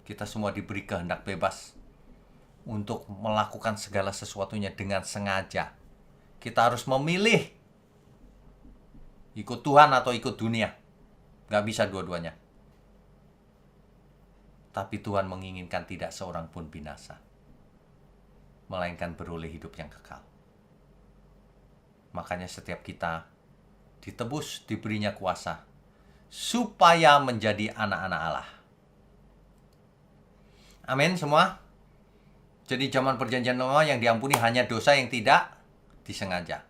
Kita semua diberi kehendak bebas untuk melakukan segala sesuatunya dengan sengaja. Kita harus memilih ikut Tuhan atau ikut dunia. Gak bisa dua-duanya. Tapi Tuhan menginginkan tidak seorang pun binasa, melainkan beroleh hidup yang kekal. Makanya setiap kita ditebus, diberinya kuasa, supaya menjadi anak-anak Allah. Amin semua. Jadi zaman perjanjian lama yang diampuni hanya dosa yang tidak disengaja.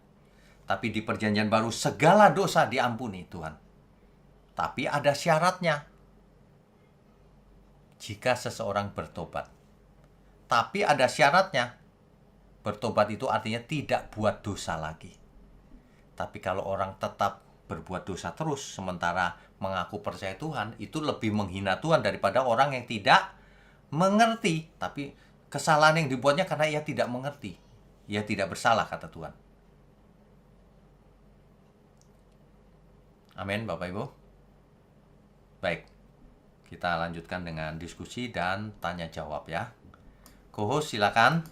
Tapi di perjanjian baru segala dosa diampuni Tuhan. Tapi ada syaratnya. Jika seseorang bertobat. Tapi ada syaratnya. Bertobat itu artinya tidak buat dosa lagi. Tapi kalau orang tetap berbuat dosa terus sementara mengaku percaya Tuhan, itu lebih menghina Tuhan daripada orang yang tidak mengerti. Tapi kesalahan yang dibuatnya karena ia tidak mengerti. Ia tidak bersalah, kata Tuhan. Amin, Bapak Ibu. Baik, kita lanjutkan dengan diskusi dan tanya jawab ya. Co-host silakan.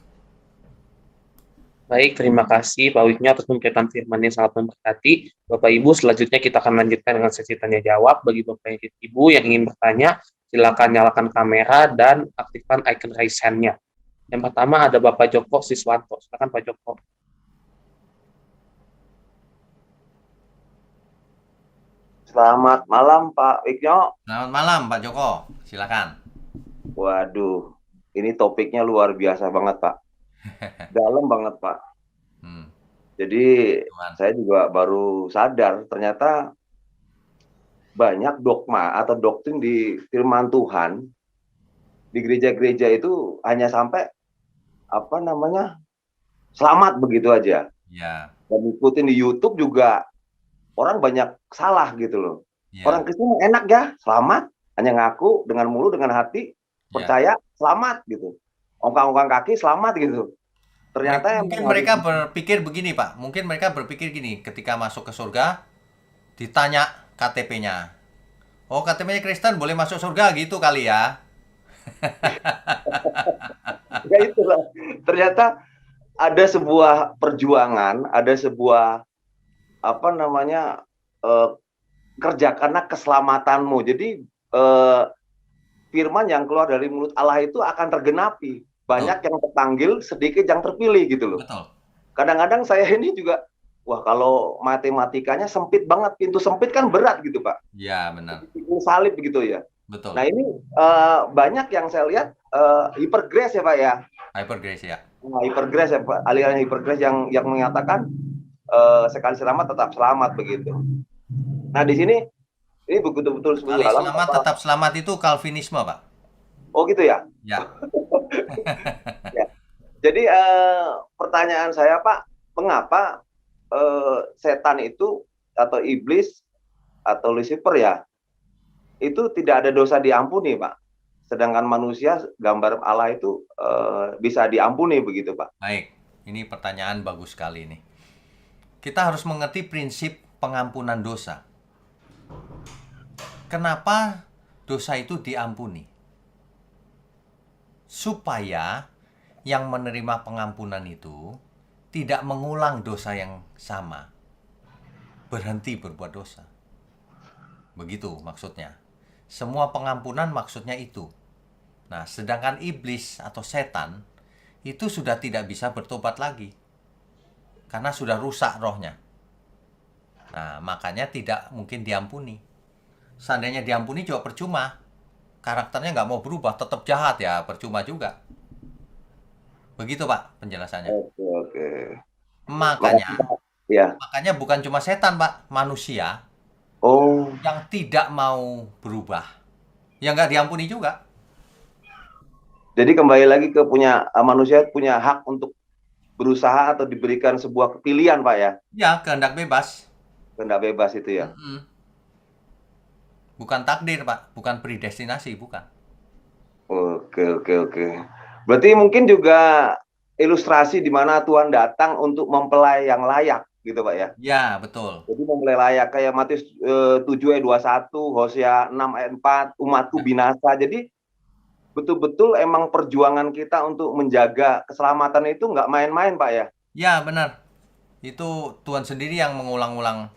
Baik, terima kasih Pak Wisnu atas pemberitaan firman yang sangat memberkati. Bapak Ibu, selanjutnya kita akan lanjutkan dengan sesi tanya jawab. Bagi Bapak Ibu yang ingin bertanya, silakan nyalakan kamera dan aktifkan icon raise hand-nya. Yang pertama ada Bapak Joko Siswanto. Silakan Pak Joko. Selamat malam Pak Wisnu. Selamat malam Pak Joko, silakan. Waduh, ini topiknya luar biasa banget Pak. Dalam banget Pak. Jadi saya juga baru sadar ternyata banyak dogma atau doktrin di firman Tuhan di gereja-gereja itu hanya sampai selamat begitu aja. Ya. Dan ikutin di YouTube juga orang banyak salah gitu loh. Ya. Orang Kristen enak ya, selamat, hanya ngaku dengan mulut dengan hati, percaya, selamat gitu. Ongkang-ongkang kaki selamat gitu. Ternyata mungkin mereka berpikir begini Pak, mungkin mereka berpikir gini, ketika masuk ke surga ditanya KTP-nya. Oh, KTP-nya Kristen boleh masuk surga gitu kali ya. Ya itulah. Ternyata ada sebuah perjuangan, ada sebuah kerja karena keselamatanmu. Jadi firman yang keluar dari mulut Allah itu akan tergenapi. Banyak yang terpanggil, sedikit yang terpilih gitu loh. Betul. Kadang-kadang saya ini juga, wah kalau matematikanya sempit banget, pintu sempit kan berat gitu Pak. Iya benar. Salib begitu ya. Betul. Nah ini banyak yang saya lihat hypergrace ya Pak ya. Hypergrace ya. Nah, hypergrace ya Pak, aliran hypergrace yang menyatakan sekali selamat tetap selamat begitu. Nah di sini ini betul-betul sekali selamat tetap selamat itu Calvinisme Pak. Oh gitu ya? Ya. Ya. Jadi pertanyaan saya Pak, mengapa setan itu atau iblis atau Lucifer ya itu tidak ada dosa diampuni Pak, sedangkan manusia gambar Allah itu bisa diampuni begitu Pak? Baik, ini pertanyaan bagus sekali nih. Kita harus mengerti prinsip pengampunan dosa. Kenapa dosa itu diampuni? Supaya yang menerima pengampunan itu tidak mengulang dosa yang sama. Berhenti berbuat dosa. Begitu maksudnya. Semua pengampunan maksudnya itu. Nah, sedangkan iblis atau setan itu sudah tidak bisa bertobat lagi. Karena sudah rusak rohnya. Nah, makanya tidak mungkin diampuni. Seandainya diampuni juga percuma. Karakternya nggak mau berubah, tetap jahat ya, percuma juga. Begitu Pak penjelasannya. Oke. Makanya bukan cuma setan Pak, manusia yang tidak mau berubah, yang nggak diampuni juga. Jadi kembali lagi ke manusia punya hak untuk berusaha atau diberikan sebuah pilihan Pak ya? Ya, kehendak bebas. Kehendak bebas itu ya? Bukan takdir Pak, bukan predestinasi, bukan. Oke. Berarti mungkin juga ilustrasi di mana Tuhan datang untuk mempelai yang layak gitu Pak ya? Ya, betul. Jadi mempelai layak kayak Matius 7 ayat 21, Hosea 6 ayat 4, umatku binasa. Jadi betul-betul emang perjuangan kita untuk menjaga keselamatan itu nggak main-main Pak ya? Ya, benar. Itu Tuhan sendiri yang mengulang-ulang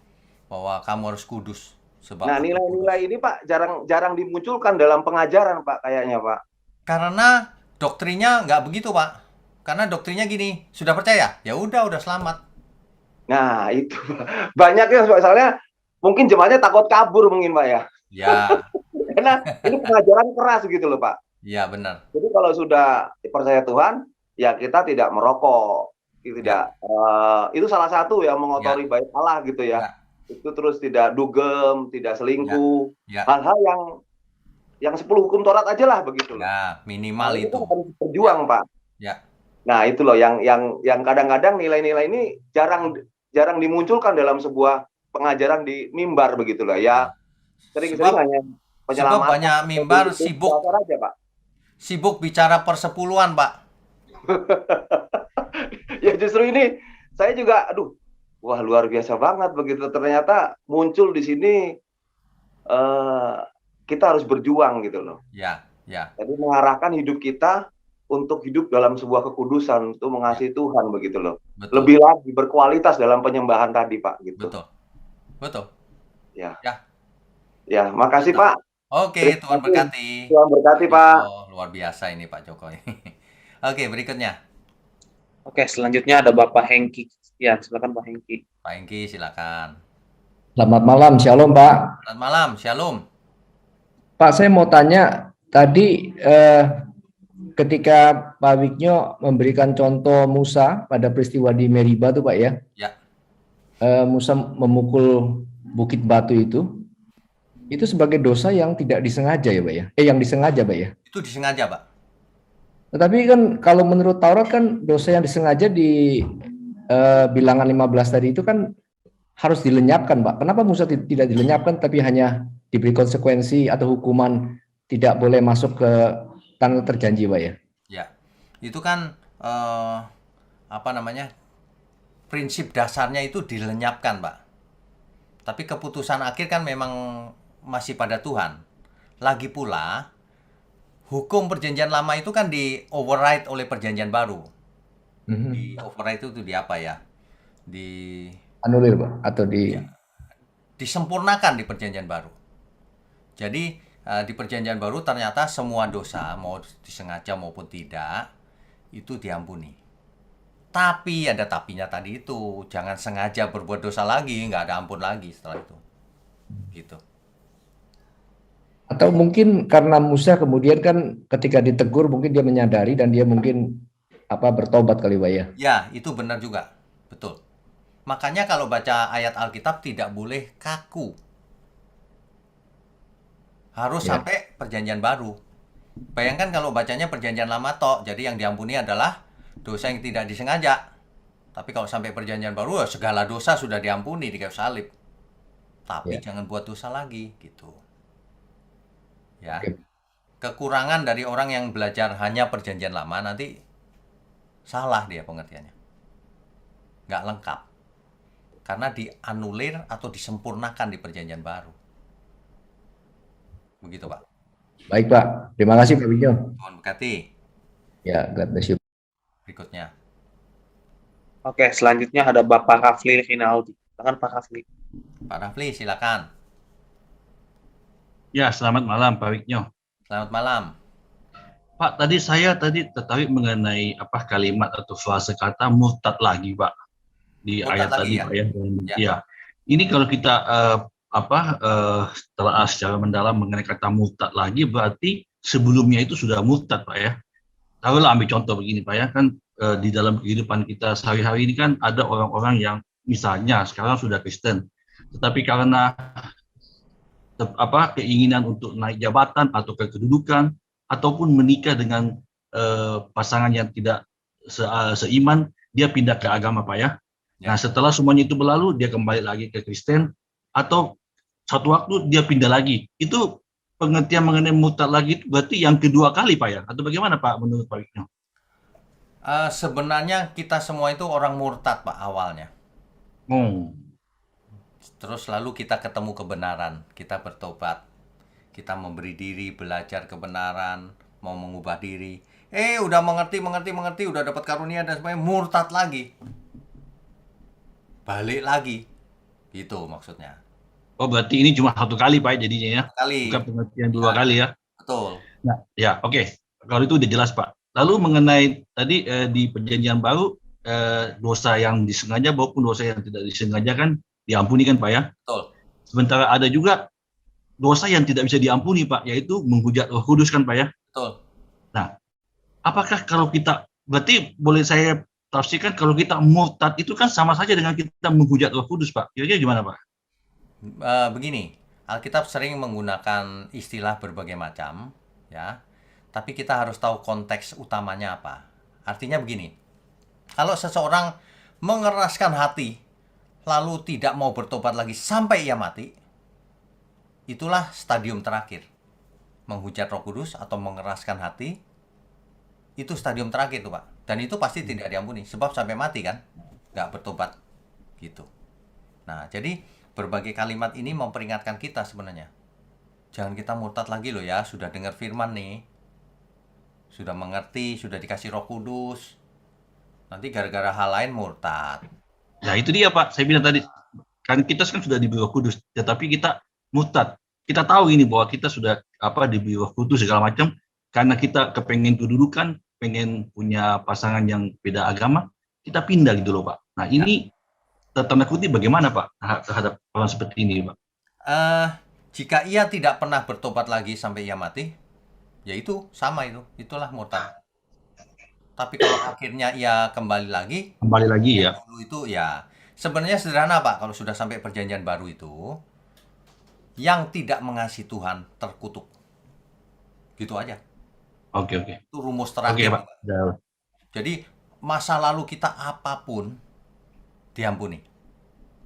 bahwa kamu harus kudus. Nah, nilai-nilai ini Pak jarang dimunculkan dalam pengajaran Pak kayaknya Pak. Karena doktrinnya nggak begitu Pak. Karena doktrinnya gini, sudah percaya? Ya udah selamat. Nah, itu banyak ya soalnya mungkin jemaatnya takut kabur mungkin Pak ya. Ya, Karena ini pengajaran keras gitu loh Pak. ya benar. Jadi kalau sudah percaya Tuhan, ya kita tidak merokok, tidak itu salah satu yang mengotori bait Allah gitu ya. Ya, Itu terus tidak dugem, tidak selingkuh, ya, hal-hal yang 10 hukum Taurat aja lah begitu loh. ya, minimal Nah, itu itu. kan harus berjuang Pak. Ya, Nah itu loh yang kadang-kadang nilai-nilai ini jarang dimunculkan dalam sebuah pengajaran di mimbar begitu loh ya. Sering-sering hanya sebab penyelamatan. banyak mimbar aja Pak. sibuk bicara persepuluhan, Pak. Ya justru ini saya juga, wah luar biasa banget begitu ternyata muncul di sini kita harus berjuang gitu loh. Ya, ya. Jadi mengarahkan hidup kita untuk hidup dalam sebuah kekudusan, untuk mengasihi Tuhan begitu loh. Betul. Lebih lagi berkualitas dalam penyembahan tadi Pak gitu. Betul. Betul. Ya. Ya. Ya, makasih Betul. Pak. Oke, Tuhan berkati. Tuhan berkati Pak. Luar biasa ini Pak Jokowi. Oke, berikutnya. Oke, selanjutnya ada Bapak Hengki. Ya, silakan Pak Hengki. Pak Hengki, silakan. Selamat malam, Shalom Pak. Selamat malam, Shalom. Pak, saya mau tanya, tadi ketika Pak Wiknyo memberikan contoh Musa pada peristiwa di Meriba tuh Pak ya. Ya. Musa memukul bukit batu itu sebagai dosa yang tidak disengaja ya Pak ya? Yang disengaja Pak ya? Itu disengaja, Pak. Tetapi kan kalau menurut Taurat kan dosa yang disengaja di bilangan 15 tadi itu kan harus dilenyapkan Pak. Kenapa Musa tidak dilenyapkan tapi hanya diberi konsekuensi atau hukuman tidak boleh masuk ke tanah terjanji Pak ya? Ya, itu kan prinsip dasarnya itu dilenyapkan Pak. Tapi keputusan akhir kan memang masih pada Tuhan. Lagi pula hukum perjanjian lama itu kan di override oleh perjanjian baru. Di override itu di apa ya? Anulir Pak atau disempurnakan di perjanjian baru. Jadi di perjanjian baru ternyata semua dosa mau disengaja maupun tidak itu diampuni. Tapi ada tapinya tadi itu, jangan sengaja berbuat dosa lagi, nggak ada ampun lagi setelah itu. Gitu. Atau mungkin karena Musa kemudian kan ketika ditegur mungkin dia menyadari dan dia mungkin bertobat kali Pak ya. Ya, itu benar juga. Betul. Makanya kalau baca ayat Alkitab tidak boleh kaku. Harus sampai perjanjian baru. Bayangkan kalau bacanya perjanjian lama tok, jadi yang diampuni adalah dosa yang tidak disengaja. Tapi kalau sampai perjanjian baru, segala dosa sudah diampuni di kayu salib. Tapi jangan buat dosa lagi, gitu. Ya. Kekurangan dari orang yang belajar hanya perjanjian lama nanti salah dia pengertiannya. Nggak lengkap. Karena dianulir atau disempurnakan di perjanjian baru. Begitu Pak. Baik Pak, terima kasih Pak Wiknyo. Tuhan berkati. Ya, God bless you. Berikutnya. Oke, selanjutnya ada Bapak Rafli Rinaldi. Silakan Pak Rafli. Pak Rafli, silakan. Ya, selamat malam Pak Wiknyo. Selamat malam. Pak, tadi tertarik mengenai kalimat atau frase kata murtad lagi Pak di Murtad ayat lagi, tadi ya? Pak ya. Ya. Ya. Ini kalau kita telah secara mendalam mengenai kata murtad lagi berarti sebelumnya itu sudah murtad Pak ya. Taruhlah ambil contoh begini Pak ya, kan di dalam kehidupan kita sehari-hari ini kan ada orang-orang yang misalnya sekarang sudah Kristen, tetapi karena keinginan untuk naik jabatan atau kedudukan ataupun menikah dengan pasangan yang tidak seiman, dia pindah ke agama Pak ya. Nah setelah semuanya itu berlalu, dia kembali lagi ke Kristen atau satu waktu dia pindah lagi. Itu pengertian mengenai murtad lagi itu berarti yang kedua kali Pak ya? Atau bagaimana Pak menurut Pak Wiknyo? Sebenarnya kita semua itu orang murtad Pak awalnya. Terus lalu kita ketemu kebenaran, kita bertobat, kita memberi diri, belajar kebenaran, mau mengubah diri. Udah mengerti, udah dapat karunia dan sebagainya, murtad lagi. Balik lagi. Itu maksudnya. Oh, berarti ini cuma satu kali Pak jadinya ya? Kali. Bukan pengertian dua kali ya? Betul. Nah, ya oke. Kalau itu udah jelas Pak. Lalu mengenai tadi di perjanjian baru, dosa yang disengaja maupun dosa yang tidak disengaja kan diampuni kan Pak ya? Betul. Sementara ada juga dosa yang tidak bisa diampuni, Pak, yaitu menghujat Roh Kudus kan, Pak ya. Betul. Nah, apakah kalau kita, berarti boleh saya tafsirkan kalau kita murtad itu kan sama saja dengan kita menghujat Roh Kudus, Pak. Kira-kira gimana, Pak? Begini, Alkitab sering menggunakan istilah berbagai macam, ya. Tapi kita harus tahu konteks utamanya apa. Artinya begini, kalau seseorang mengeraskan hati, lalu tidak mau bertobat lagi sampai ia mati, itulah stadium terakhir. Menghujat Roh Kudus atau mengeraskan hati, itu stadium terakhir tuh, Pak. Dan itu pasti tidak diampuni, sebab sampai mati kan, nggak bertobat, gitu. Nah, jadi berbagai kalimat ini memperingatkan kita sebenarnya. Jangan kita murtad lagi loh ya, sudah dengar firman nih. Sudah mengerti, sudah dikasih Roh Kudus. Nanti gara-gara hal lain murtad. Ya itu dia, Pak. Saya bilang tadi, kan kita kan sudah diberi Roh Kudus, tetapi kita murtad. Kita tahu ini bahwa kita sudah diberi Roh Kudus segala macam, karena kita kepengen kedudukan, pengen punya pasangan yang beda agama, kita pindah gitu loh, Pak. Nah ini tanda kutip bagaimana, Pak, terhadap orang seperti ini, Pak? Jika ia tidak pernah bertobat lagi sampai ia mati, ya itu sama itu, itulah murtad. Tapi kalau akhirnya ia kembali lagi Ya. dulu itu ya sebenarnya sederhana, Pak. Kalau sudah sampai perjanjian baru itu, yang tidak mengasihi Tuhan terkutuk. Gitu aja. Oke. Itu rumus Oke, terakhir, Pak. Pak. Jadi masa lalu kita apapun diampuni.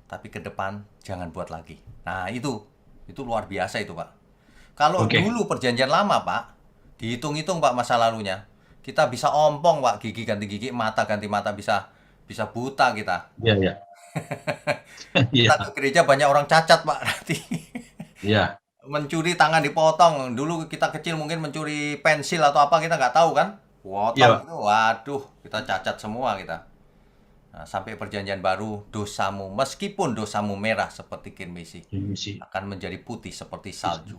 Tapi ke depan jangan buat lagi. Nah, itu luar biasa itu, Pak. Kalau dulu perjanjian lama, Pak, dihitung-hitung, Pak, masa lalunya. Kita bisa ompong, Pak, gigi ganti gigi, mata ganti mata, bisa buta kita. Iya. Kita ke gereja banyak orang cacat, Pak, nanti. Iya. Mencuri tangan dipotong. Dulu kita kecil mungkin mencuri pensil atau apa, kita nggak tahu kan. Potong itu, waduh, kita cacat semua kita. Nah, sampai perjanjian baru, dosamu, meskipun dosamu merah seperti kirmisi, akan menjadi putih seperti salju.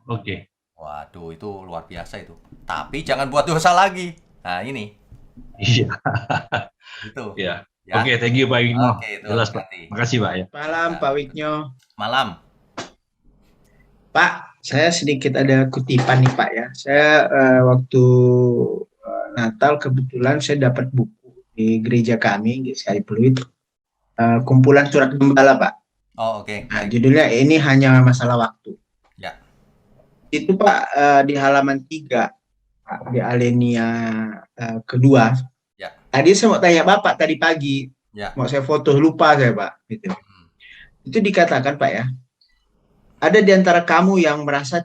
Oke. Waduh, itu luar biasa itu. Tapi jangan buat dosa lagi. Nah, ini. Iya. Itu. Ya. Ya. Oke, thank you, Pak Wigno. Oke, itu Jelas, Pak. Makasih, Pak ya. Malam, Pak Wigno. Malam. Pak, saya sedikit ada kutipan nih, Pak ya. Saya waktu Natal kebetulan saya dapat buku di gereja kami di Sari Pluit, kumpulan surat gembala, Pak. Oh, oke. Nah, judulnya ini hanya masalah waktu. Ya. Itu, Pak, di halaman 3, Pak, di alinea kedua. Ya. Tadi saya mau tanya Bapak tadi pagi, mau saya foto, lupa saya, Pak. Gitu. Itu dikatakan, Pak ya, ada di antara kamu yang merasa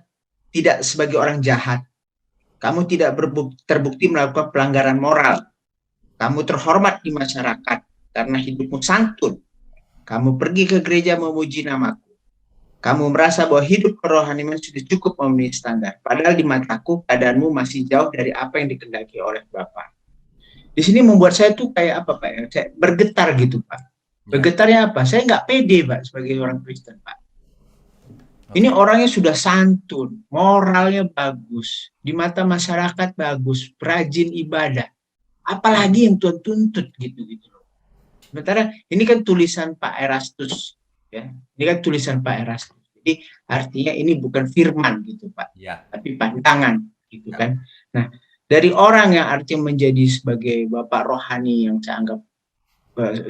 tidak sebagai orang jahat. Kamu tidak terbukti melakukan pelanggaran moral. Kamu terhormat di masyarakat karena hidupmu santun. Kamu pergi ke gereja memuji namaku. Kamu merasa bahwa hidup kerohanian sudah cukup memenuhi standar. Padahal di mataku keadaanmu masih jauh dari apa yang dikehendaki oleh Bapa. Di sini membuat saya tuh kayak apa, Pak? Saya bergetar gitu, Pak. Bergetarnya apa? Saya nggak pede, Pak, sebagai orang Kristen, Pak. Ini orangnya sudah santun, moralnya bagus, di mata masyarakat bagus, rajin ibadah. Apalagi yang Tuhan tuntut gitu loh. Sementara ini kan tulisan Pak Erastus, ya. Ini kan tulisan Pak Erastus. Jadi artinya ini bukan firman gitu, Pak, tapi pandangan gitu kan. Nah, dari orang yang artinya menjadi sebagai bapak rohani yang saya anggap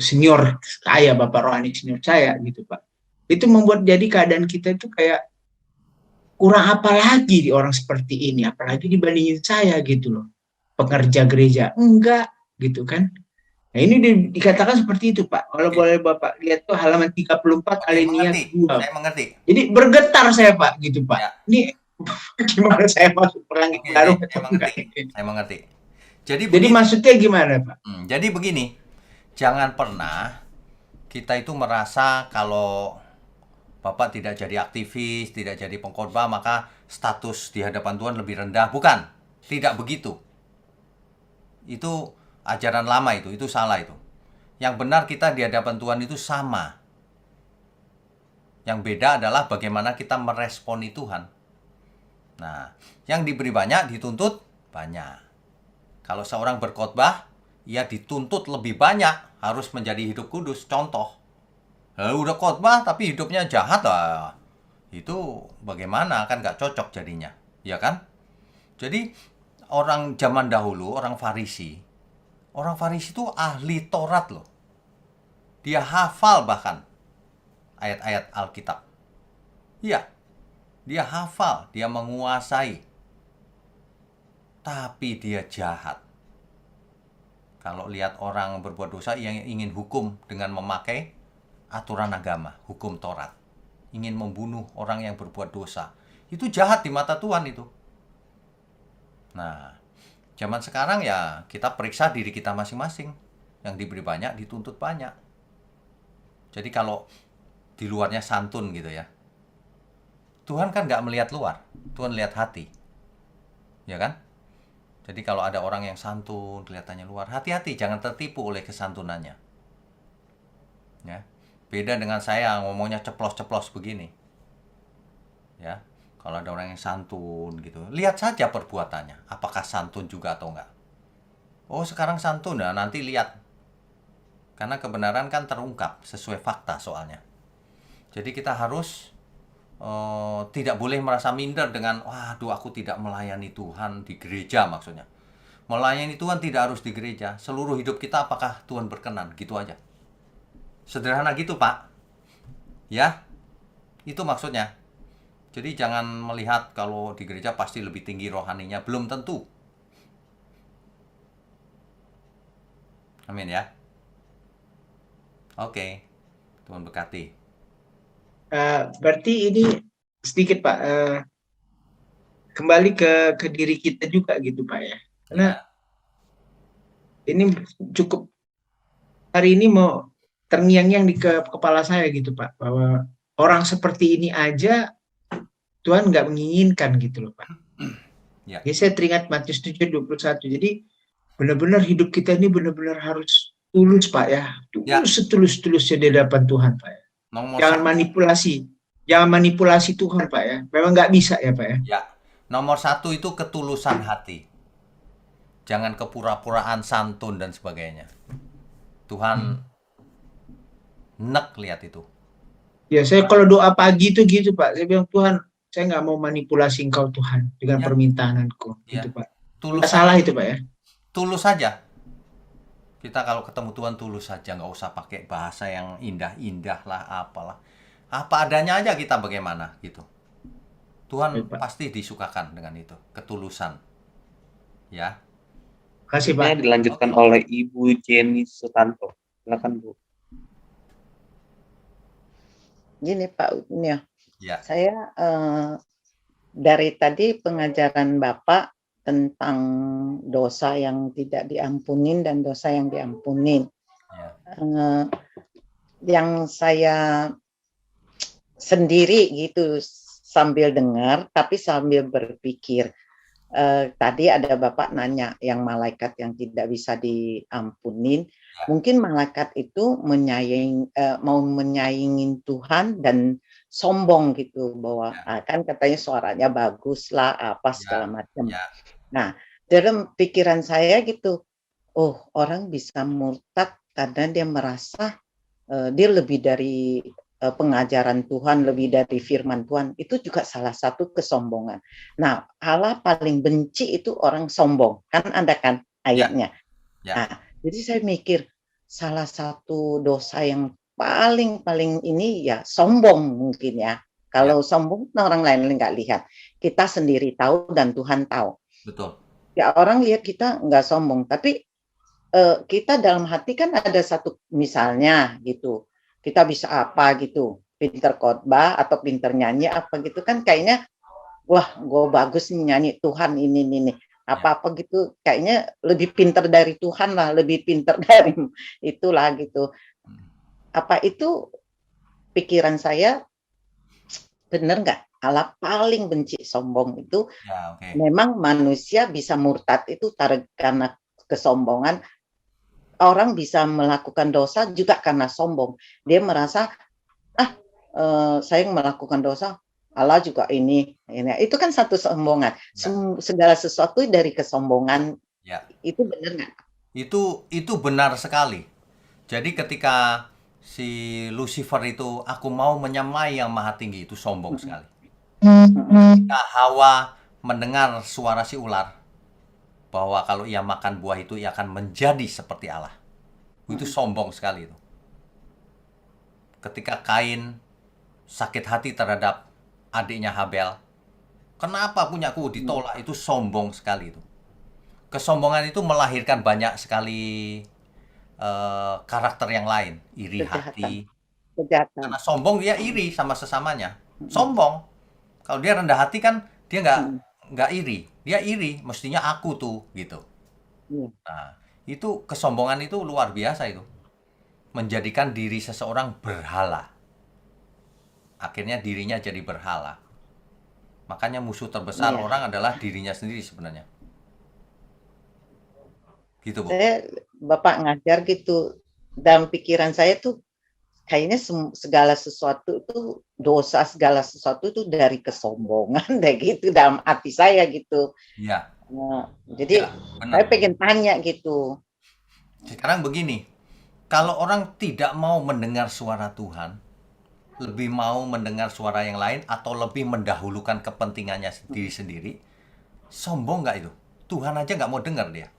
senior saya, bapak rohani senior saya gitu, Pak. Itu membuat jadi keadaan kita itu kayak kurang apa lagi di orang seperti ini, apalagi dibandingin saya gitu loh, pengerja gereja, enggak gitu kan. Nah ini dikatakan seperti itu, Pak. Kalau boleh Bapak lihat tuh halaman 34 alinea 2. Saya mengerti. Jadi bergetar saya, Pak, gitu, Pak. Ya. Ini gimana saya masuk perang baru? Saya mengerti. Jadi maksudnya gimana, Pak? Jadi begini, jangan pernah kita itu merasa kalau Bapak tidak jadi aktivis, tidak jadi pengkhotbah, maka status di hadapan Tuhan lebih rendah. Bukan, tidak begitu. Itu ajaran lama itu salah itu. Yang benar kita di hadapan Tuhan itu sama. Yang beda adalah bagaimana kita meresponi Tuhan. Nah, yang diberi banyak dituntut banyak. Kalau seorang berkhotbah, ia dituntut lebih banyak, harus menjadi hidup kudus. Contoh, Lalu udah khotbah tapi hidupnya jahat lah. Itu bagaimana, kan nggak cocok jadinya, ya kan? Jadi orang zaman dahulu, orang Farisi itu ahli Taurat loh. Dia hafal bahkan ayat-ayat Alkitab. Iya, dia hafal, dia menguasai. Tapi dia jahat. Kalau lihat orang berbuat dosa yang ingin hukum dengan memakai aturan agama, hukum Taurat. Ingin membunuh orang yang berbuat dosa. Itu jahat di mata Tuhan itu. Nah, zaman sekarang ya kita periksa diri kita masing-masing. Yang diberi banyak, dituntut banyak. Jadi kalau di luarnya santun gitu ya. Tuhan kan nggak melihat luar. Tuhan lihat hati. Ya kan? Jadi kalau ada orang yang santun, kelihatannya luar, hati-hati, jangan tertipu oleh kesantunannya. Ya. Beda dengan saya ngomongnya ceplos-ceplos begini. Ya. Kalau ada orang yang santun gitu, lihat saja perbuatannya, apakah santun juga atau enggak. Oh, sekarang santun, nah nanti lihat. Karena kebenaran kan terungkap sesuai fakta soalnya. Jadi kita harus tidak boleh merasa minder dengan, waduh aku tidak melayani Tuhan di gereja maksudnya. Melayani Tuhan tidak harus di gereja. Seluruh hidup kita apakah Tuhan berkenan, gitu aja. Sederhana gitu Pak. Ya, itu maksudnya. Jadi jangan melihat kalau di gereja pasti lebih tinggi rohaninya. Belum tentu. Amin ya. Oke, Tuhan berkati. Berarti ini sedikit Pak, kembali ke diri kita juga gitu Pak ya. Karena ini cukup hari ini mau terngiang-ngiang di kepala saya gitu Pak, bahwa orang seperti ini aja Tuhan nggak menginginkan gitu loh Pak. Ya. Jadi saya teringat Matius 7:21. Jadi benar-benar hidup kita ini benar-benar harus tulus Pak ya. Tulus setulus-tulusnya di hadapan Tuhan Pak ya. Jangan manipulasi Tuhan Pak ya. Memang nggak bisa ya Pak ya. Ya, nomor 1 itu ketulusan hati. Jangan kepura-puraan santun dan sebagainya. Tuhan nek lihat itu. Ya saya kalau doa pagi itu gitu Pak. Saya bilang Tuhan, saya nggak mau manipulasi Engkau Tuhan dengan permintaanku. Gitu Pak. Tulus salah itu Pak ya. Tulus saja. Kita kalau ketemu Tuhan tulus saja, nggak usah pakai bahasa yang indah-indah lah, apalah. Apa adanya aja kita bagaimana gitu. Tuhan pasti disukakan dengan itu, ketulusan. Ya. Kasih Pak. Dilanjutkan oleh Ibu Jenny Sutanto. Silakan Bu. Gini Pak, ini ya. Saya dari tadi pengajaran Bapak tentang dosa yang tidak diampunin dan dosa yang diampunin. Yang saya sendiri gitu sambil dengar, tapi sambil berpikir. Tadi ada Bapak nanya yang malaikat yang tidak bisa diampunin. Mungkin malaikat itu mau menyaingin Tuhan dan sombong gitu bahwa kan katanya suaranya bagus lah apa segala macam. Nah, dalam pikiran saya gitu, oh orang bisa murtad karena dia merasa dia lebih dari pengajaran Tuhan, lebih dari firman Tuhan. Itu juga salah satu kesombongan. Nah, Allah paling benci itu orang sombong. Kan ada kan ayatnya. Nah, jadi saya mikir salah satu dosa yang paling ini ya sombong mungkin ya. Kalau sombong orang lain nggak lihat. Kita sendiri tahu dan Tuhan tahu. Betul. Ya orang lihat kita nggak sombong. Tapi kita dalam hati kan ada satu misalnya gitu. Kita bisa apa gitu, pinter khotbah atau pinter nyanyi apa gitu kan kayaknya wah gue bagus nih nyanyi Tuhan ini apa gitu kayaknya lebih pinter dari Tuhan lah, lebih pinter dari itulah gitu. Apa itu pikiran saya bener nggak? Allah paling benci sombong itu. Memang manusia bisa murtad itu karena kesombongan. Orang bisa melakukan dosa juga karena sombong. Dia merasa, saya melakukan dosa, Allah juga ini. Itu kan satu kesombongan. Segala sesuatu dari kesombongan. Itu benar nggak? Itu benar sekali. Jadi ketika si Lucifer itu, aku mau menyamai yang maha tinggi, itu sombong sekali. Ketika Hawa mendengar suara si ular, bahwa kalau ia makan buah itu, ia akan menjadi seperti Allah. Itu sombong sekali itu. Ketika Kain sakit hati terhadap adiknya Habel, kenapa punyaku ditolak, itu sombong sekali itu. Kesombongan itu melahirkan banyak sekali karakter yang lain, iri hati. Kejahatan. Karena sombong dia iri sama sesamanya. Sombong. Kalau dia rendah hati kan dia nggak iri. Dia iri, mestinya aku tuh gitu. Nah, itu kesombongan itu luar biasa itu. Menjadikan diri seseorang berhala. Akhirnya dirinya jadi berhala. Makanya musuh terbesar orang adalah dirinya sendiri sebenarnya. Gitu, Bu. Bapak ngajar gitu, dalam pikiran saya tuh kayaknya segala sesuatu itu dosa, segala sesuatu itu dari kesombongan deh gitu dalam hati saya gitu. Iya. Jadi saya pengen tanya gitu. Sekarang begini, kalau orang tidak mau mendengar suara Tuhan, lebih mau mendengar suara yang lain atau lebih mendahulukan kepentingannya sendiri-sendiri, sombong nggak itu? Tuhan aja nggak mau dengar dia.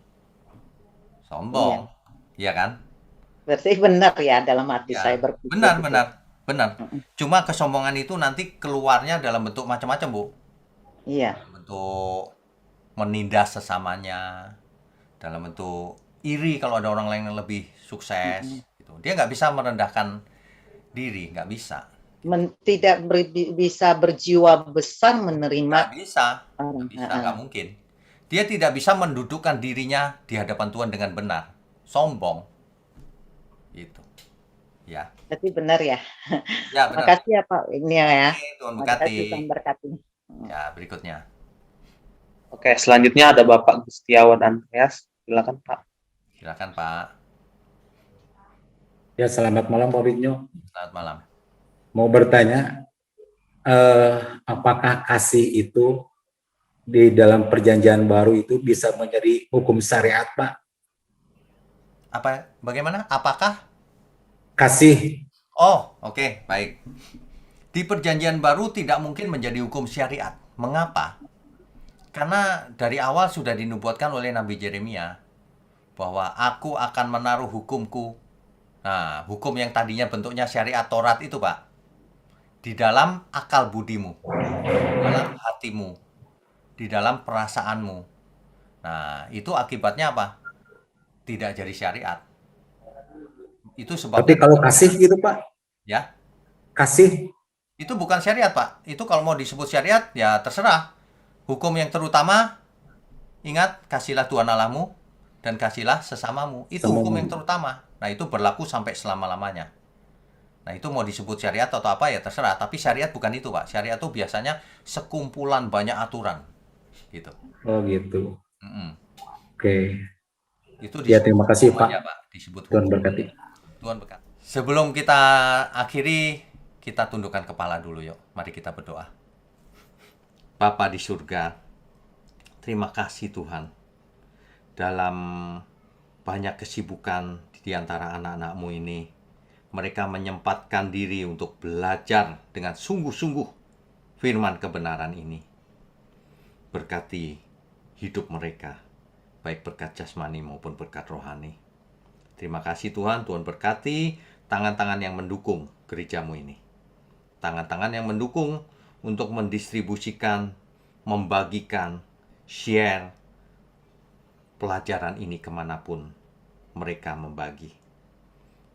Sombong, iya kan? Berarti benar ya dalam hati saya berpikir. Benar. Cuma kesombongan itu nanti keluarnya dalam bentuk macam-macam, Bu. Iya. Dalam bentuk menindas sesamanya, dalam bentuk iri kalau ada orang lain yang lebih sukses. Gitu. Dia nggak bisa merendahkan diri, nggak bisa. Tidak bisa berjiwa besar menerima. Nggak bisa, nggak mungkin. Dia tidak bisa mendudukkan dirinya di hadapan Tuhan dengan benar. Sombong. Itu. Ya. Berarti benar ya. Ya, benar. Makasih ya Pak. Ini ya. Tuhan berkati. Tuhan berkati. Ya, berikutnya. Oke, selanjutnya ada Bapak Gustiawan Andreas. Silakan, Pak. Silakan, Pak. Ya, selamat malam Pak Widnyo. Selamat malam. Mau bertanya, apakah kasih itu di dalam perjanjian baru itu bisa menjadi hukum syariat, Pak? Bagaimana? Apakah? Kasih. Oh, oke, baik. Di perjanjian baru tidak mungkin menjadi hukum syariat. Mengapa? Karena dari awal sudah dinubuatkan oleh Nabi Yeremia bahwa aku akan menaruh hukumku. Nah, hukum yang tadinya bentuknya syariat Taurat itu, Pak, di dalam akal budimu, di dalam hatimu, di dalam perasaanmu. Nah, itu akibatnya apa? Tidak jadi syariat. Itu sebabnya. Tapi kalau kasih gitu, Pak? Ya. Kasih. Itu bukan syariat, Pak. Itu kalau mau disebut syariat, ya terserah. Hukum yang terutama, ingat, kasihlah Tuhan Allahmu dan kasihlah sesamamu. Itu hukum yang terutama. Nah, itu berlaku sampai selama-lamanya. Nah, itu mau disebut syariat atau apa ya terserah. Tapi syariat bukan itu, Pak. Syariat itu biasanya sekumpulan banyak aturan. Gitu. Oh, gitu. Oke. Itu ya, terima kasih, Pak. Aja, Pak. Disebut Tuhan berkati. Tuhan berkati. Sebelum kita akhiri, kita tundukkan kepala dulu yuk. Mari kita berdoa. Bapa di surga, terima kasih Tuhan. Dalam banyak kesibukan di antara anak-anak-Mu ini, mereka menyempatkan diri untuk belajar dengan sungguh-sungguh firman kebenaran ini. Berkati hidup mereka, baik berkat jasmani maupun berkat rohani. Terima kasih Tuhan, Tuhan berkati tangan-tangan yang mendukung gerejamu ini. Tangan-tangan yang mendukung untuk mendistribusikan, membagikan, share pelajaran ini kemanapun mereka membagi.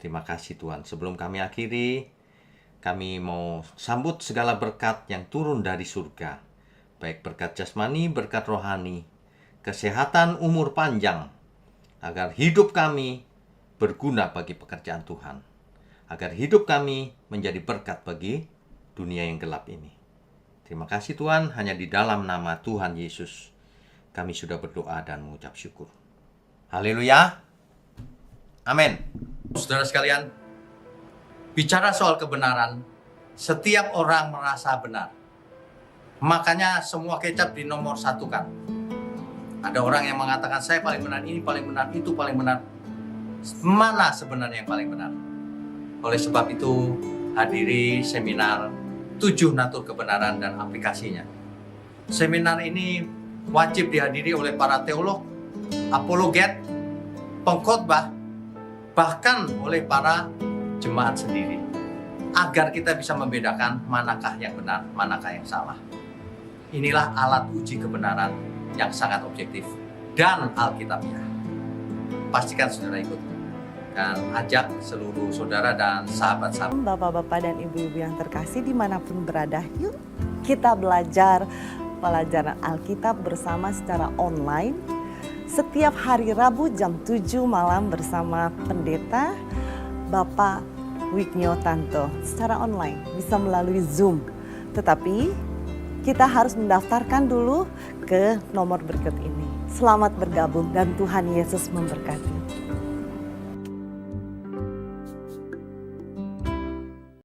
Terima kasih Tuhan. Sebelum kami akhiri, kami mau sambut segala berkat yang turun dari surga. Baik berkat jasmani, berkat rohani, kesehatan, umur panjang, agar hidup kami berguna bagi pekerjaan Tuhan. Agar hidup kami menjadi berkat bagi dunia yang gelap ini. Terima kasih Tuhan, hanya di dalam nama Tuhan Yesus kami sudah berdoa dan mengucap syukur. Haleluya. Amin. Saudara sekalian, bicara soal kebenaran, setiap orang merasa benar. Makanya semua kecap dinomor satukan. Ada orang yang mengatakan saya paling benar, ini paling benar, itu paling benar. Mana sebenarnya yang paling benar? Oleh sebab itu, hadiri seminar 7 natur kebenaran dan aplikasinya. Seminar ini wajib dihadiri oleh para teolog, apologet, pengkhotbah, bahkan oleh para jemaat sendiri, agar kita bisa membedakan manakah yang benar, manakah yang salah. Inilah alat uji kebenaran yang sangat objektif dan alkitabiah. Pastikan saudara ikut, dan ajak seluruh saudara dan sahabat-sahabat. Bapak-bapak dan ibu-ibu yang terkasih dimanapun berada, yuk kita belajar pelajaran Alkitab bersama secara online setiap hari Rabu jam 7 malam bersama pendeta Bapak Wignio Tanto secara online, bisa melalui Zoom. Tetapi kita harus mendaftarkan dulu ke nomor berikut ini. Selamat bergabung dan Tuhan Yesus memberkati.